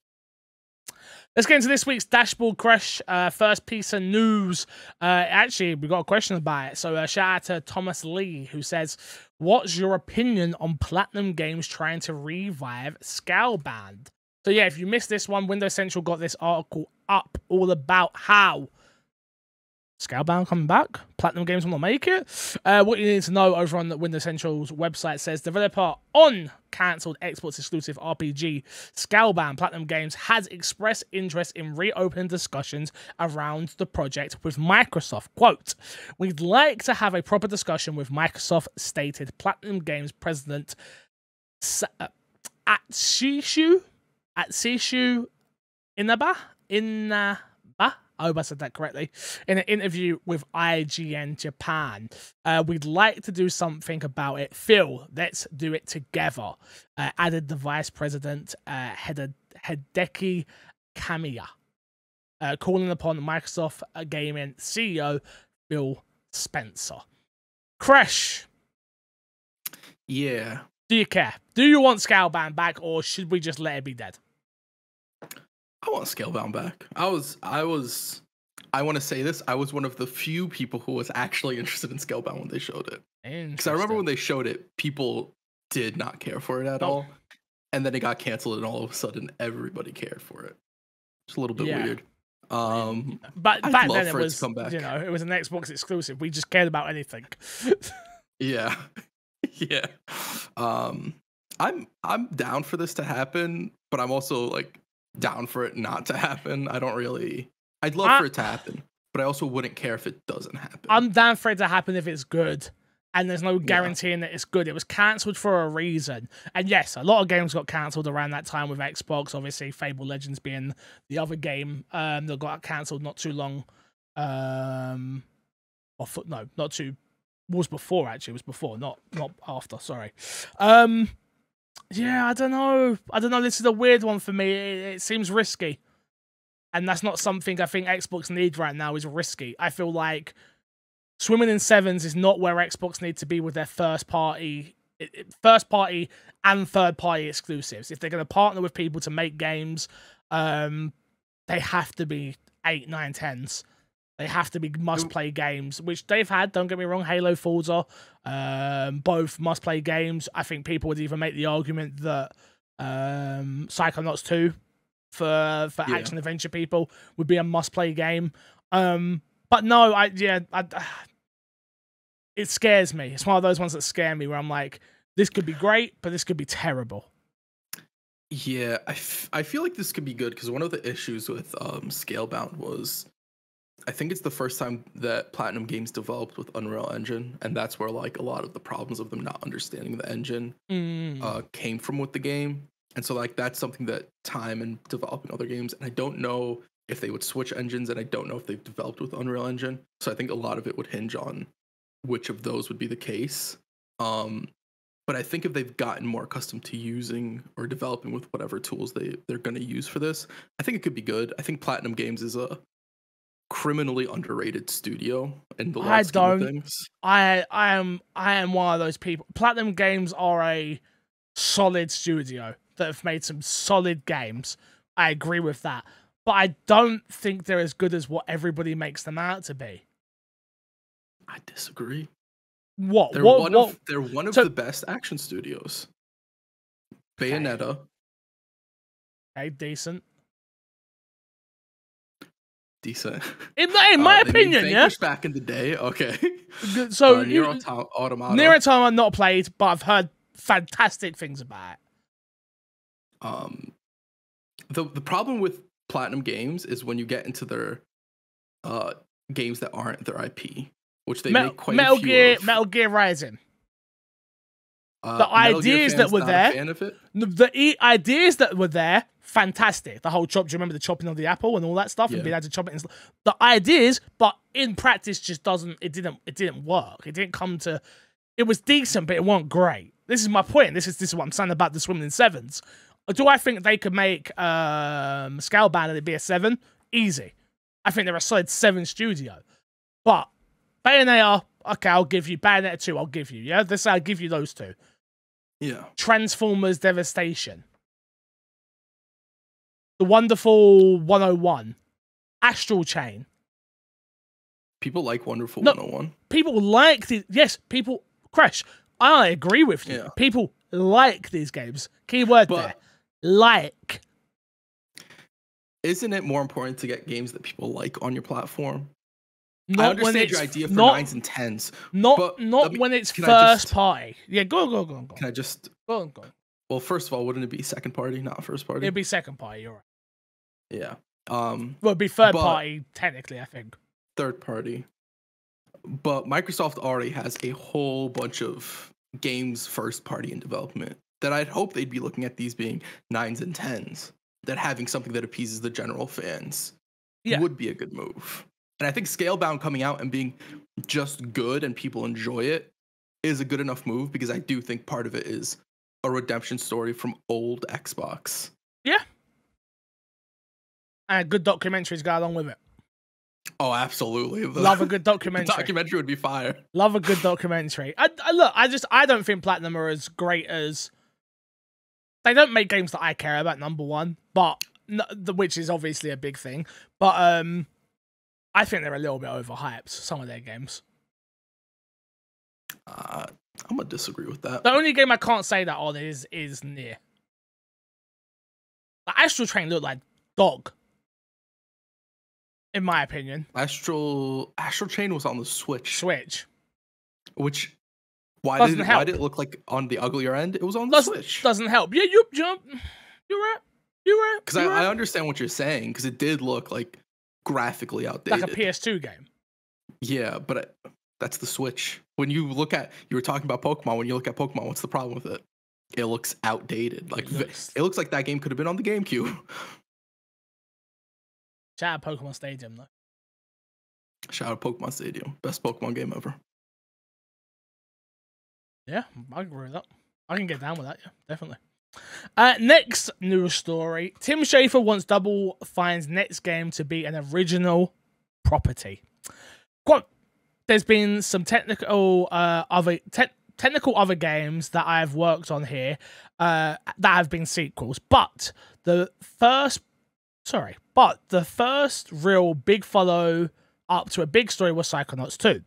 Let's get into this week's Dashboard Crush. First piece of news. Actually, we got a question about it. So shout out to Thomas Lee, who says, what's your opinion on Platinum Games trying to revive Scalebound? So yeah, if you missed this one, Windows Central got this article up all about how Scalebound coming back. Platinum Games want to make it. What you need to know over on the Windows Central's website says developer on cancelled Xbox exclusive RPG Scalebound Platinum Games has expressed interest in reopening discussions around the project with Microsoft. Quote, we'd like to have a proper discussion with Microsoft, stated Platinum Games president Atsushi Inaba. I hope I said that correctly. In an interview with IGN Japan, we'd like to do something about it. Phil, let's do it together. Added the vice president, Hideki Kamiya, calling upon Microsoft Gaming CEO Phil Spencer. Crash. Yeah. Do you care? Do you want Scalebound back, or should we just let it be dead? I want Scalebound back. I want to say this. I was one of the few people who was actually interested in Scalebound when they showed it. Because I remember when they showed it, people did not care for it at all. And then it got canceled, and all of a sudden, everybody cared for it. It's a little bit weird. But back then it was, come back. You know, it was an Xbox exclusive. We just cared about anything. Yeah. Yeah. I'm down for this to happen, but I'm also like down for it not to happen. I'd love for it to happen, but I also wouldn't care if it doesn't happen. I'm down for it to happen if it's good, and there's no guaranteeing that it's good. It was cancelled for a reason. And yes, a lot of games got cancelled around that time with Xbox, obviously Fable Legends being the other game that got cancelled not too long. Was before, actually. It was before, not after, sorry. Yeah, I don't know. This is a weird one for me. It seems risky. And that's not something I think Xbox need right now, is risky. I feel like swimming in sevens is not where Xbox need to be with their first party and third party exclusives. If they're going to partner with people to make games, they have to be 8, 9, 10s. They have to be must-play games, which they've had. Don't get me wrong, Halo, Forza, both must-play games. I think people would even make the argument that Psychonauts 2 for action adventure people would be a must-play game. But no, it scares me. It's one of those ones that scare me, where I'm like, this could be great, but this could be terrible. Yeah, I feel like this could be good, because one of the issues with Scalebound was I think it's the first time that Platinum Games developed with Unreal Engine, and that's where like a lot of the problems of them not understanding the engine came from with the game. And so like that's something that time and developing other games, and I don't know if they would switch engines, and I don't know if they've developed with Unreal Engine. So I think a lot of it would hinge on which of those would be the case. But I think if they've gotten more accustomed to using or developing with whatever tools they're going to use for this, I think it could be good. I think Platinum Games is a criminally underrated studio in the large scheme of things. I am one of those people. Platinum Games are a solid studio that have made some solid games. I agree with that. But I don't think they're as good as what everybody makes them out to be. I disagree. What? They're one of the best action studios. Bayonetta. Okay, decent. In my opinion, yeah. Back in the day, okay. So Nier Automata. Nier Automata I've not played, but I've heard fantastic things about it. The problem with Platinum Games is when you get into their games that aren't their IP, which they make quite a few of. Metal Gear Rising. The ideas that were there, the ideas that were there, fantastic. The whole chop. Do you remember the chopping of the apple and all that stuff, and being able to chop it? The ideas, but in practice, just doesn't. It didn't work. It didn't come to. It was decent, but it wasn't great. This is my point. This is what I'm saying about the swimming in sevens. Do I think they could make Scalebound and it be a 7? Easy. I think they're a solid 7 studio. But Bayonetta, okay, I'll give you Bayonetta 2. I'll give you. Yeah, I'll give you those 2. Yeah. Transformers Devastation. The Wonderful 101. Astral Chain. People like Wonderful 101. People like the people Crash. I agree with you. Yeah. People like these games. Keyword there. Like. Isn't it more important to get games that people like on your platform? I understand your idea for 9s and 10s. Not when it's first party. Yeah, go on. Can I just go on. Well, first of all, wouldn't it be second party, not first party? It'd be second party, you're right. Yeah. Well, it'd be third party, technically, I think. Third party. But Microsoft already has a whole bunch of games first party in development that I'd hope they'd be looking at these being 9s and 10s. That having something that appeases the general fans would be a good move. And I think Scalebound coming out and being just good and people enjoy it is a good enough move, because I do think part of it is a redemption story from old Xbox. Yeah. And good documentaries go along with it. Oh, absolutely. Love a good documentary. The documentary would be fire. Love a good documentary. I don't think Platinum are as great as... They don't make games that I care about, number one, but which is obviously a big thing. But I think they're a little bit overhyped, some of their games. I'm gonna disagree with that. The only game I can't say that on is Nier. Like, Astral Train looked like dog, in my opinion. Astral Chain was on the Switch. Which why did it look like on the uglier end? It was on the Switch. Doesn't help. Yeah, you're right. Because I understand what you're saying, because it did look like graphically outdated, like a PS2 game. Yeah, but that's the Switch. When you were talking about Pokemon. When you look at Pokemon, what's the problem with it? It looks outdated. Like it looks like that game could have been on the GameCube. Shout out Pokemon Stadium though. Shout out Pokemon Stadium, best Pokemon game ever. Yeah, I agree with that. I can get down with that. Yeah, definitely. Next news story. Tim Schafer wants Double Fine's next game to be an original property. Quote, there's been some technical other games that I've worked on here that have been sequels, but the first real big follow up to a big story was Psychonauts 2.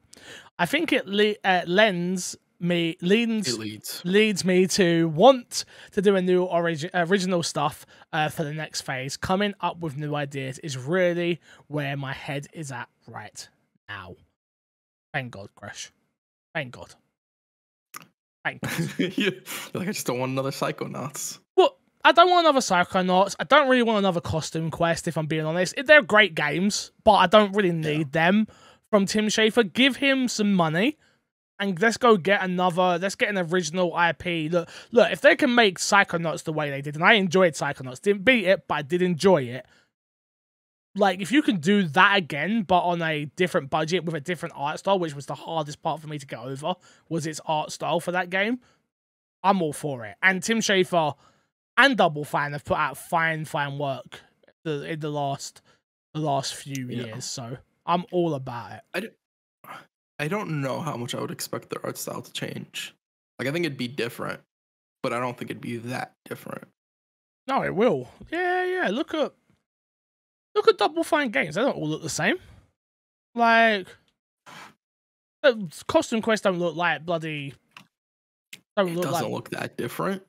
I think it leads me to want to do a new original stuff for the next phase. Coming up with new ideas is really where my head is at right now. Thank God, Crash. Thank God. You're like, I just don't want another Psychonauts. Well, I don't want another Psychonauts. I don't really want another Costume Quest, if I'm being honest. They're great games, but I don't really need them from Tim Schafer. Give him some money and let's go get another. Let's get an original IP. Look, if they can make Psychonauts the way they did, and I enjoyed Psychonauts, didn't beat it, but I did enjoy it. Like, if you can do that again, but on a different budget with a different art style, which was the hardest part for me to get over, was its art style for that game, I'm all for it. And Tim Schafer and Double Fine have put out fine work in the last few years, so I'm all about it. I don't know how much I would expect their art style to change. Like, I think it'd be different, but I don't think it'd be that different. No, it will. Yeah. Look at Double Fine games. They don't all look the same. Like, Costume Quest don't look like bloody. It doesn't look that different.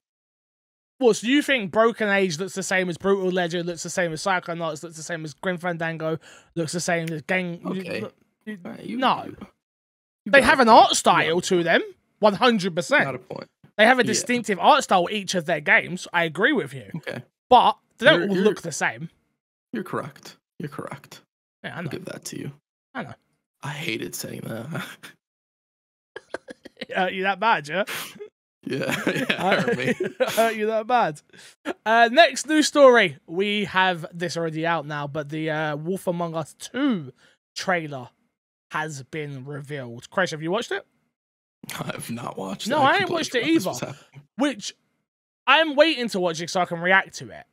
What, so you think Broken Age looks the same as Brutal Legend, looks the same as Psychonauts, looks the same as Grim Fandango, looks the same as Gang? Okay. No. They have an art style to them, 100%. Not a point. They have a distinctive art style, each of their games. I agree with you. Okay. But they don't all look the same. You're correct. Yeah, I know. I'll give that to you. I know. I hated saying that. You that bad, yeah? Yeah, hurt me. Hurt you that bad. Next news story. We have this already out now, but the Wolf Among Us 2 trailer has been revealed. Crash, have you watched it? I have not watched it. No, I ain't watched it either. Which I'm waiting to watch it so I can react to it.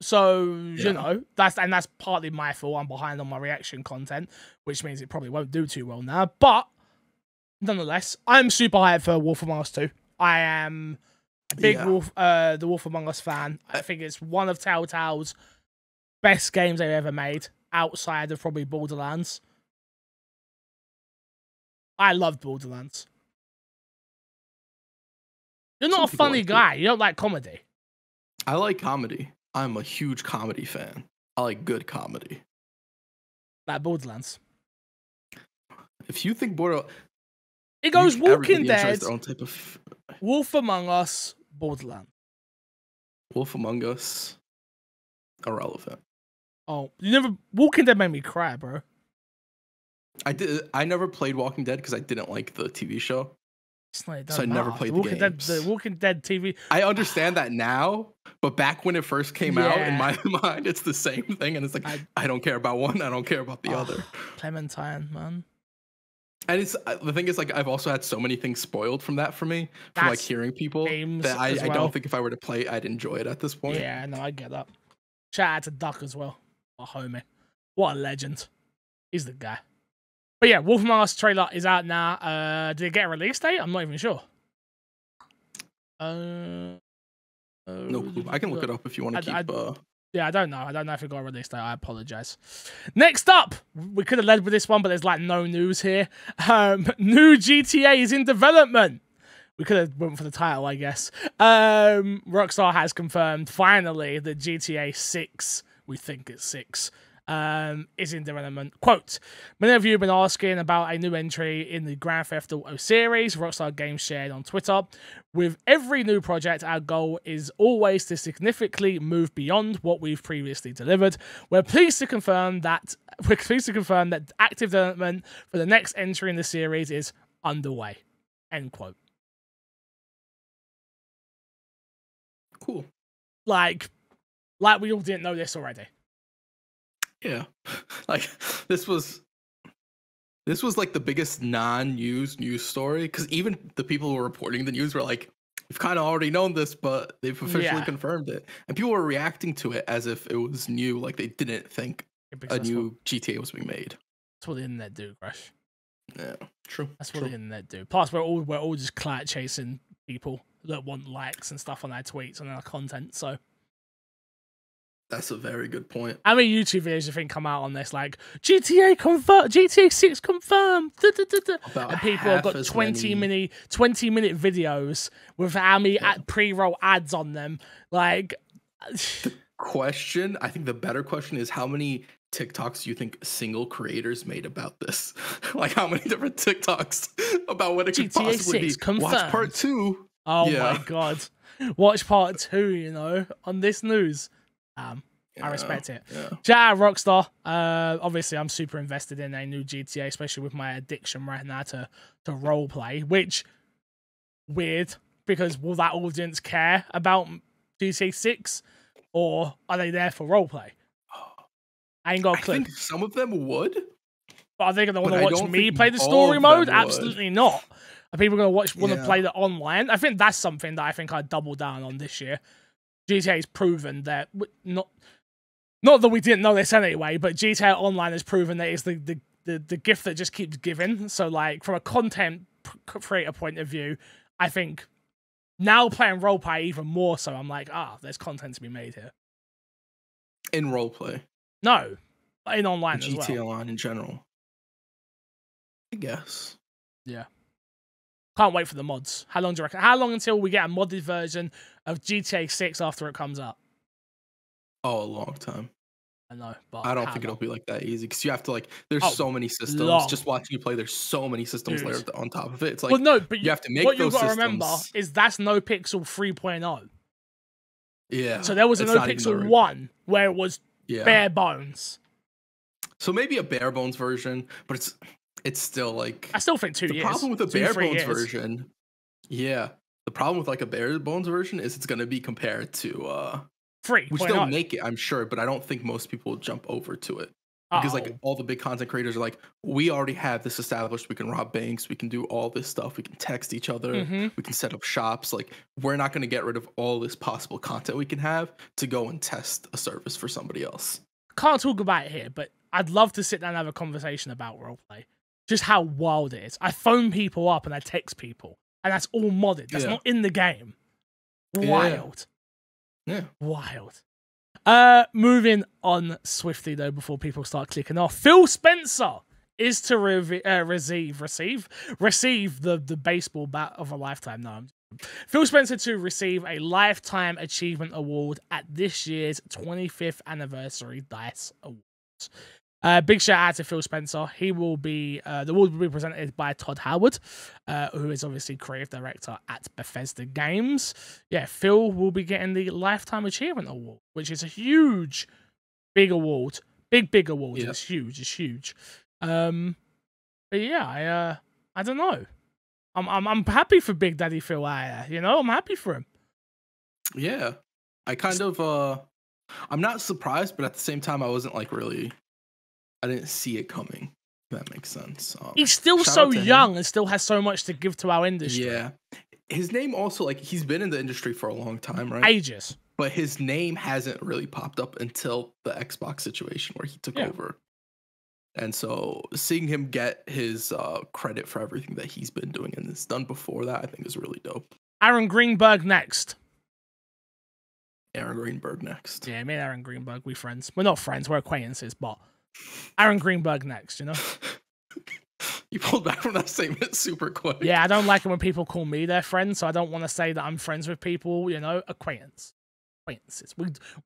So, you know, that's partly my fault. I'm behind on my reaction content, which means it probably won't do too well now. But nonetheless, I'm super hyped for Wolf Among Us 2. I am a big the Wolf Among Us fan. I think it's one of Telltale's best games they've ever made, outside of probably Borderlands. I love Borderlands. You're not a funny guy. You don't like comedy. I like comedy. I'm a huge comedy fan. I like good comedy. Like Borderlands. If you think Borderlands... It goes Walking Dead, their own type of... Wolf Among Us, Borderlands. Wolf Among Us, irrelevant. Oh, you never... Walking Dead made me cry, bro. I never played Walking Dead because I didn't like the TV show. So I never played the games. The Walking Dead TV... I understand that now, but back when it first came out, in my mind, it's the same thing. And it's like, I don't care about one, I don't care about the other. Clementine, man. And it's the thing is, like, I've also had so many things spoiled from that for me, from like hearing people that I don't think if I were to play, I'd enjoy it at this point. Yeah, no, I get that. Shout out to Duck as well, our homie. What a legend. He's the guy. But yeah, Wolf Among Us trailer is out now. Did it get a release date? I'm not even sure. No clue. I can look it up if you want to keep... Yeah, I don't know. I don't know if it got a release date. I apologize. Next up, we could have led with this one, but there's like no news here. New GTA is in development. We could have went for the title, I guess. Rockstar has confirmed finally that GTA 6, we think it's 6, is in development. Quote, many of you have been asking about a new entry in the Grand Theft Auto series. Rockstar Games shared on Twitter. With every new project, our goal is always to significantly move beyond what we've previously delivered. We're pleased to confirm that active development for the next entry in the series is underway. End quote. Cool. Like we all didn't know this already. Yeah, like this was like the biggest non-news story, because even the people who were reporting the news were like, we've kind of already known this, but they've officially confirmed it, and people were reacting to it as if it was new, like they didn't think a new GTA was being made. That's what the internet do, Crash. Yeah, true. That's what the internet do. Plus, we're all just clout chasing people that want likes and stuff on our tweets and our content. So. That's a very good point. How many YouTube videos do you think come out on this? Like, GTA 6 confirmed. And people have got 20-minute videos with how many pre-roll ads on them. Like, I think the better question is, how many TikToks do you think single creators made about this? Like, how many different TikToks about what it could possibly be? Confirmed. Watch part 2. Oh my god. watch part 2, you know, on this news. I respect it. Yeah. Shout out Rockstar. Obviously, I'm super invested in a new GTA, especially with my addiction right now to roleplay, which weird because will that audience care about GTA 6 or are they there for roleplay? I ain't got a clue. I think some of them would. But are they going to want to But I watch don't me think play the all story of mode? them would. Absolutely not. Are people going to want to Yeah. play the online? I think that's something that I think I'd double down on this year. GTA's proven that not that we didn't know this anyway, but GTA Online has proven that it's the gift that just keeps giving. So like from a content creator point of view, I think now playing roleplay even more so. I'm like, there's content to be made here. In roleplay. No, in online as well. GTA Online in general. I guess. Yeah. Can't wait for the mods. How long do you reckon? How long until we get a modded version of GTA 6 after it comes out? Oh, a long time. I know, but I don't think it'll be like that easy because you have to like. There's so many systems. long. Just watching you play, there's so many systems layered on top of it. It's like, well, no, but you have to make what those you've got to systems. remember is that's No Pixel 3.0. Yeah. So there was a No Pixel 1 where it was bare bones. So maybe a bare bones version, but it's still like. I still think 2 years. The problem with a bare 3 bones years. version. Yeah. The problem with like a bare bones version is it's going to be compared to 3.0. which they'll make it, I'm sure, but I don't think most people will jump over to it. Because like all the big content creators are like, we already have this established. We can rob banks. We can do all this stuff. We can text each other. We can set up shops. Like we're not going to get rid of all this possible content we can have to go and test a service for somebody else. Can't talk about it here, but I'd love to sit down and have a conversation about roleplay. Just how wild it is. I phone people up and I text people, and that's all modded. That's not in the game. Wild. Yeah. Wild. Moving on swiftly though, before people start clicking off. Phil Spencer is to receive the baseball bat of a lifetime. No, Phil Spencer to receive a Lifetime Achievement Award at this year's 25th anniversary DICE Awards. Big shout out to Phil Spencer. He will be the award will be presented by Todd Howard, who is obviously creative director at Bethesda Games. Yeah, Phil will be getting the Lifetime Achievement Award, which is a huge, big award. Big award. Yeah. It's huge. But yeah, I don't know. I'm happy for Big Daddy Phil out there. You know, I'm happy for him. Yeah, I kind of I'm not surprised, but at the same time, I wasn't like really. I didn't see it coming. If that makes sense. He's still so young and still has so much to give to our industry. Yeah, his name also like he's been in the industry for a long time, right? Ages. But his name hasn't really popped up until the Xbox situation where he took over. And so seeing him get his credit for everything that he's been doing and it's done before that, I think is really dope. Aaron Greenberg next. Aaron Greenberg next. Yeah, me and Aaron Greenberg, we friends. We're not friends, we're acquaintances, but Aaron Greenberg next, you know? You pulled back from that statement super quick. Yeah, I don't like it when people call me their friend, so I don't want to say that I'm friends with people, you know, acquaintances.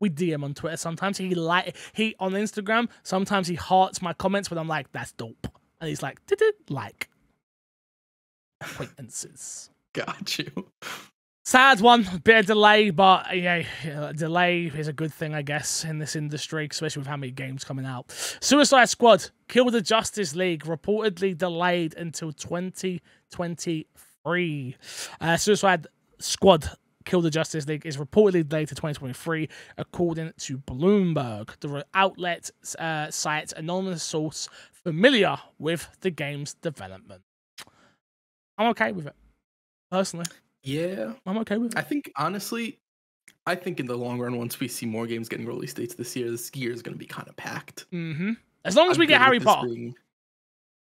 We DM on Twitter sometimes. He on Instagram, sometimes he hearts my comments, but I'm like, that's dope. And he's like, did it like acquaintances. Got you. Sad one, bit of delay, but yeah, delay is a good thing, I guess, in this industry, especially with how many games coming out. Suicide Squad, Kill the Justice League, reportedly delayed until 2023. Suicide Squad, Kill the Justice League is reportedly delayed to 2023, according to Bloomberg. The outlet cites anonymous source familiar with the game's development. I'm okay with it, personally. Yeah, I'm okay with it. I think, honestly, in the long run, once we see more games getting release dates this year is going to be kind of packed. As long as we get Harry Potter.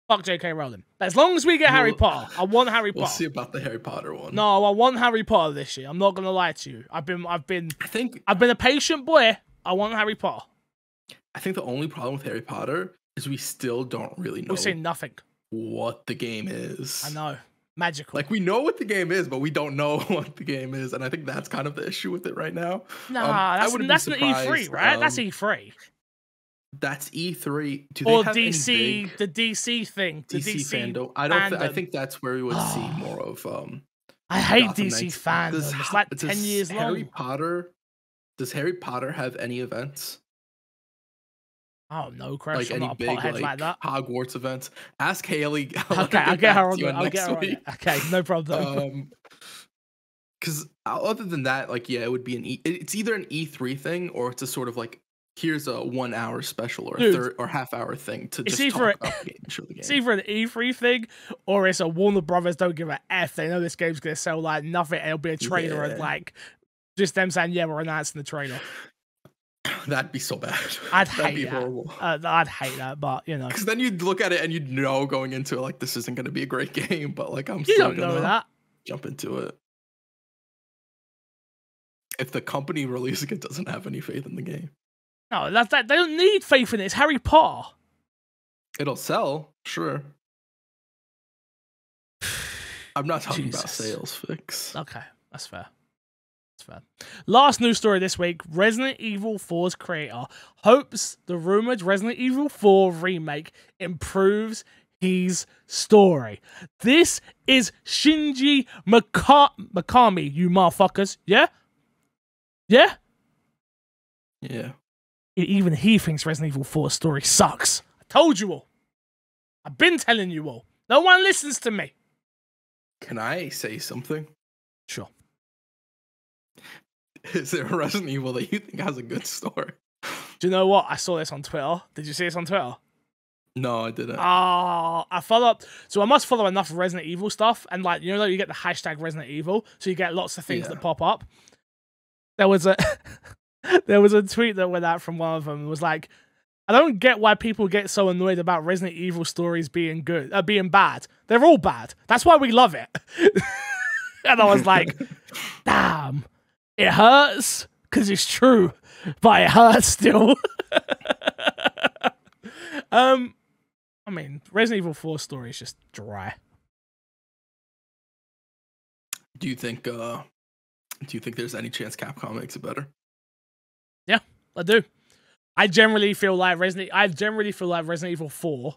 Fuck J.K. Rowling. As long as we get Harry Potter. I want Harry Potter. We'll see about the Harry Potter one. No, I want Harry Potter this year. I'm not gonna lie to you. I've been a patient boy. I want Harry Potter. I think the only problem with Harry Potter is we still don't really know. We've seen nothing. What the game is. I know. Magical. Like, we know what the game is, but we don't know what the game is, and I think that's kind of the issue with it right now. Nah, that's an E3, right? That's E3. That's E3. Or DC, the DC thing. The DC fandom. I think that's where we would see more of I hate Gotham DC Knights. fandom. It's like 10 years Harry long. Potter? Does Harry Potter have any events? Oh no, Crash! Like I'm any not a big pothead like that. Hogwarts events? Ask Haley. Okay, I'll get her on it. I'll get her on it. Okay, no problem. Because other than that, like, yeah, it would be it's either an E3 thing or it's a sort of like, here's a 1 hour special or a third or half hour thing to just talk about the game and show the game. It's either an E3 thing or it's a Warner Brothers don't give a F. They know this game's gonna sell like nothing. And it'll be a trailer and like just them saying, yeah, we're announcing the trailer. That'd be so bad. I'd hate that. Horrible. I'd hate that, but you know, because then you'd look at it and you'd know going into it like this isn't going to be a great game, but like I'm you still don't know that. Jump into it. If the company releasing it doesn't have any faith in the game, no, that's that. They don't need faith in it. It's Harry Potter. It'll sell, sure. I'm not talking about sales fix. Okay, that's fair. Last news story this week, Resident Evil 4's creator hopes the rumored Resident Evil 4 remake improves his story. This is Shinji Mikami, you motherfuckers. Yeah? Yeah? Yeah. Even he thinks Resident Evil 4's story sucks. I told you all. I've been telling you all. No one listens to me. Can I say something? Sure. Is there a Resident Evil that you think has a good story? Do you know what? I saw this on Twitter. Did you see this on Twitter? No, I didn't. I follow. So I must follow enough Resident Evil stuff, and like you know, you get the hashtag Resident Evil, so you get lots of things that pop up. There was a there was a tweet that went out from one of them. It was like, I don't get why people get so annoyed about Resident Evil stories being being bad. They're all bad. That's why we love it. And I was like, damn. It hurts because it's true, but it hurts still. I mean, Resident Evil 4 story is just dry. Do you think there's any chance Capcom makes it better? Yeah, I do. I generally feel like Resident Evil 4.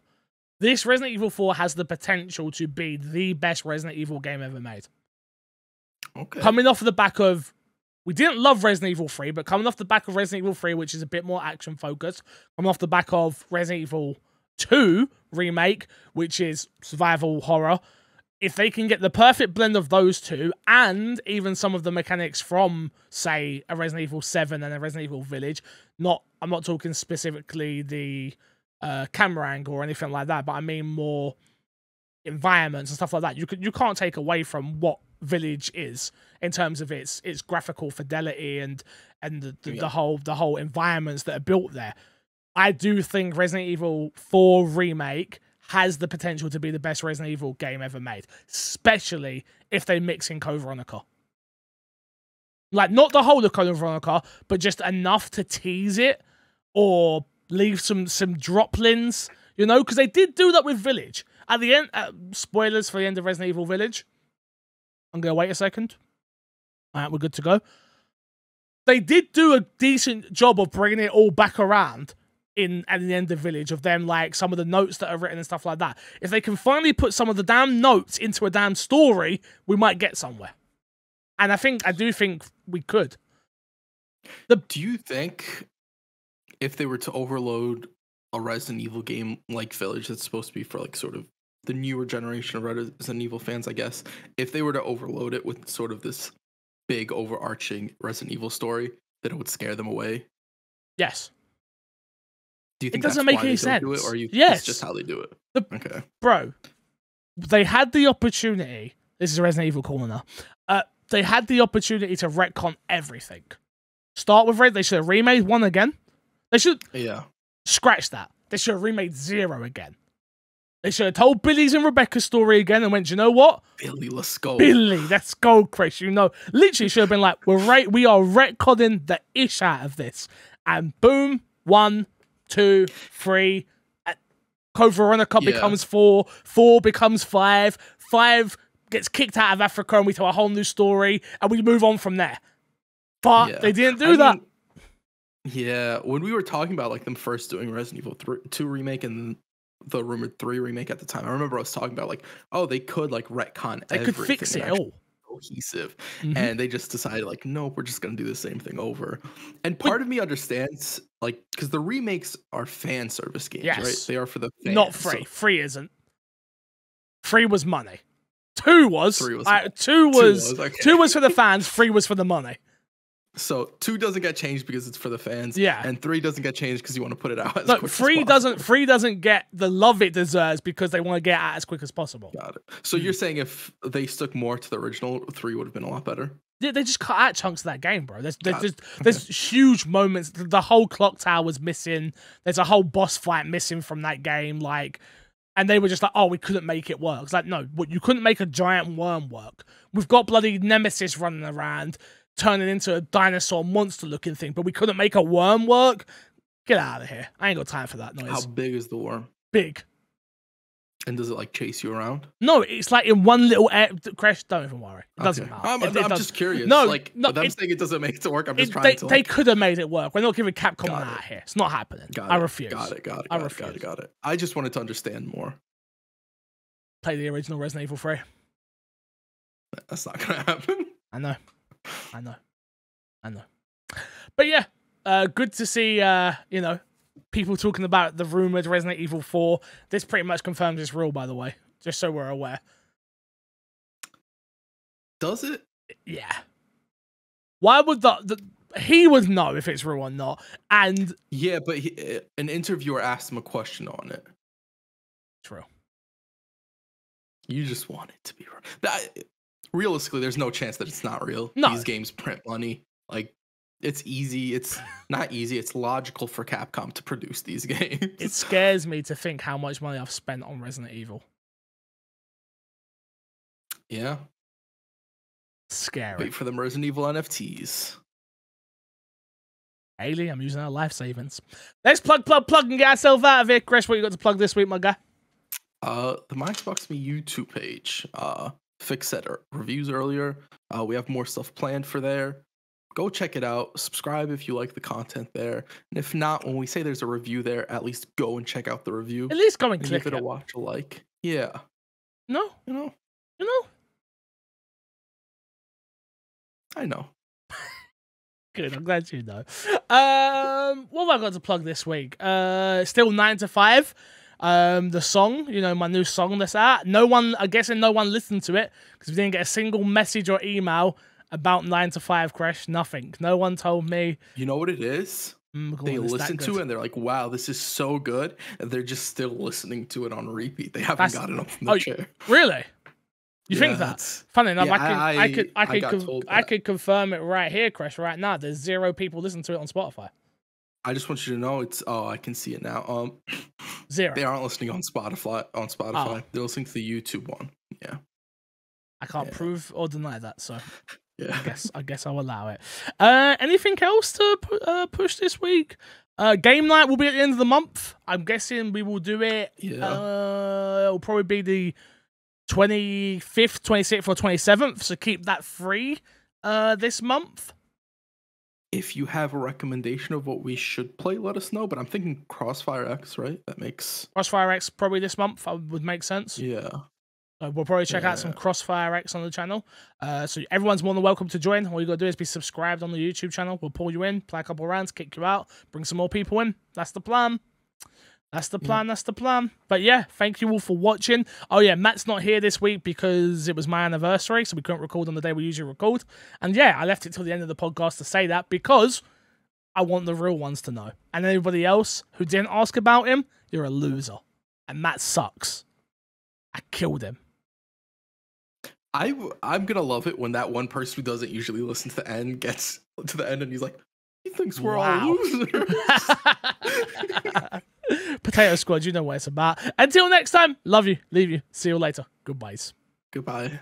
This Resident Evil 4 has the potential to be the best Resident Evil game ever made. Okay. Coming off of the back of, we didn't love Resident Evil 3, but coming off the back of Resident Evil 3, which is a bit more action focused, coming off the back of Resident Evil 2 remake, which is survival horror, if they can get the perfect blend of those two and even some of the mechanics from, say, a Resident Evil 7 and a Resident Evil Village, I'm not talking specifically the camera angle or anything like that, but I mean more environments and stuff like that. You can't take away from what Village is in terms of its graphical fidelity and the whole environments that are built there. I do think Resident Evil 4 remake has the potential to be the best Resident Evil game ever made, especially if they mix in Code Veronica. Like, not the whole of Code Veronica, but just enough to tease it or leave some droplins, you know, because they did do that with Village. At the end, spoilers for the end of Resident Evil Village. I'm going to wait a second. All right, we're good to go. They did do a decent job of bringing it all back around at the end of Village, of them, like, some of the notes that are written and stuff like that. If they can finally put some of the damn notes into a damn story, we might get somewhere. And I do think we could. Do you think if they were to overload a Resident Evil game like Village that's supposed to be for, like, sort of the newer generation of Resident Evil fans, I guess, if they were to overload it with sort of this big overarching Resident Evil story, that it would scare them away? Yes. Do you think it doesn't that's make why any they sense? don't do it, or yes, it's just how they do it? Okay, bro. They had the opportunity. This is a Resident Evil corner. They had the opportunity to retcon everything. Start with Red. They should have remade 1 again. They should scratch that. They should have remade 0 again. They should have told Billy's and Rebecca's story again and went, you know what? Billy, let's go. Billy, let's go, Chris. You know, literally should have been like, we are retconning the ish out of this. And boom, 1, 2, 3. Code Veronica becomes 4. 4 becomes 5. 5 gets kicked out of Africa and we tell a whole new story and we move on from there. But they didn't do that. Yeah, when we were talking about like them first doing Resident Evil 2 remake and the rumored 3 remake at the time, I remember I was talking about like, oh, they could like retcon everything. They could fix it all. cohesive. Mhm. And they just decided, like, nope, we're just gonna do the same thing over. And part of me understands, like, because the remakes are fan service games, right? Yes. They are for the fans. Not free. Free isn't. Free was money. Two was. Two was for the fans. 3 was for the money. So 2 doesn't get changed because it's for the fans. Yeah. And 3 doesn't get changed because you want to put it out as Look, quick 3 as possible. 3 doesn't get the love it deserves because they want to get it out as quick as possible. Got it. So you're saying if they stuck more to the original, 3 would have been a lot better? Yeah, they just cut out chunks of that game, bro. There's huge moments. The whole clock tower was missing. There's a whole boss fight missing from that game. Like, and they were just like, oh, we couldn't make it work. It's like, no, you couldn't make a giant worm work. We've got bloody Nemesis running around, turning into a dinosaur monster looking thing, but we couldn't make a worm work. Get out of here. I ain't got time for that noise. How big is the worm? Big. And does it like chase you around? No, it's like in one little Crash. Don't even worry. It doesn't matter. I'm just curious. No, like, no, them saying it doesn't make it to work. I'm just trying to. They could have made it work. We're not giving Capcom out here. It's not happening. I refuse. Got it. I just wanted to understand more. Play the original Resident Evil 3. That's not gonna happen. I know. But yeah, good to see. People talking about the rumored Resident Evil 4. This pretty much confirms it's real, by the way, just so we're aware. Does it? Yeah. Why would he would know if it's real or not? And yeah, but an interviewer asked him a question on it. True. You just want it to be real. Realistically, there's no chance that it's not real. No. These games print money. Like, it's easy. It's not easy. It's logical for Capcom to produce these games. It scares me to think how much money I've spent on Resident Evil. Yeah. Scary. Wait for them Resident Evil NFTs. Haley, I'm using our life savings. Let's plug, and get ourselves out of here. Chris, what you got to plug this week, my guy? The My Xbox Me YouTube page. Fix said reviews earlier. We have more stuff planned for there. Go check it out. Subscribe if you like the content there. And if not, when we say there's a review there, at least go and check out the review. At least go and click give it a watch, a like. Yeah. No. You know. I know. Good, I'm glad you know. What have I got to plug this week? Still 9 to 5. The song, my new song that's out. I'm guessing no one listened to it because we didn't get a single message or email about 9 to 5 Crash. Nothing. No one told me. You know what it is? They listen to it and they're like, wow, this is so good. And they're just still listening to it on repeat. They haven't gotten up from the chair. Really? You think that? Funny enough, yeah, I could confirm it right here, Crash, right now. There's 0 people listening to it on Spotify. I just want you to know I can see it now. 0. They aren't listening on Spotify. Oh. They're listening to the YouTube one. Yeah. I can't prove or deny that, so yeah. I guess I'll allow it. Anything else to push this week? Game night will be at the end of the month. I'm guessing we will do it. Yeah. It'll probably be the 25th, 26th, or 27th. So keep that free this month. If you have a recommendation of what we should play, let us know. But I'm thinking Crossfire X, right? That makes Crossfire X probably this month. Would make sense. Yeah. We'll probably check out some Crossfire X on the channel. So everyone's more than welcome to join. All you got to do is be subscribed on the YouTube channel. We'll pull you in, play a couple of rounds, kick you out, bring some more people in. That's the plan. That's the plan. But yeah, thank you all for watching. Oh yeah, Matt's not here this week because it was my anniversary, so we couldn't record on the day we usually record. And yeah, I left it till the end of the podcast to say that because I want the real ones to know. And anybody else who didn't ask about him, you're a loser. And Matt sucks. I killed him. I'm gonna love it when that one person who doesn't usually listen to the end gets to the end and he's like, he thinks we're all losers. Potato Squad, you know what it's about. Until next time, love you, leave you, see you later. Goodbyes. Goodbye.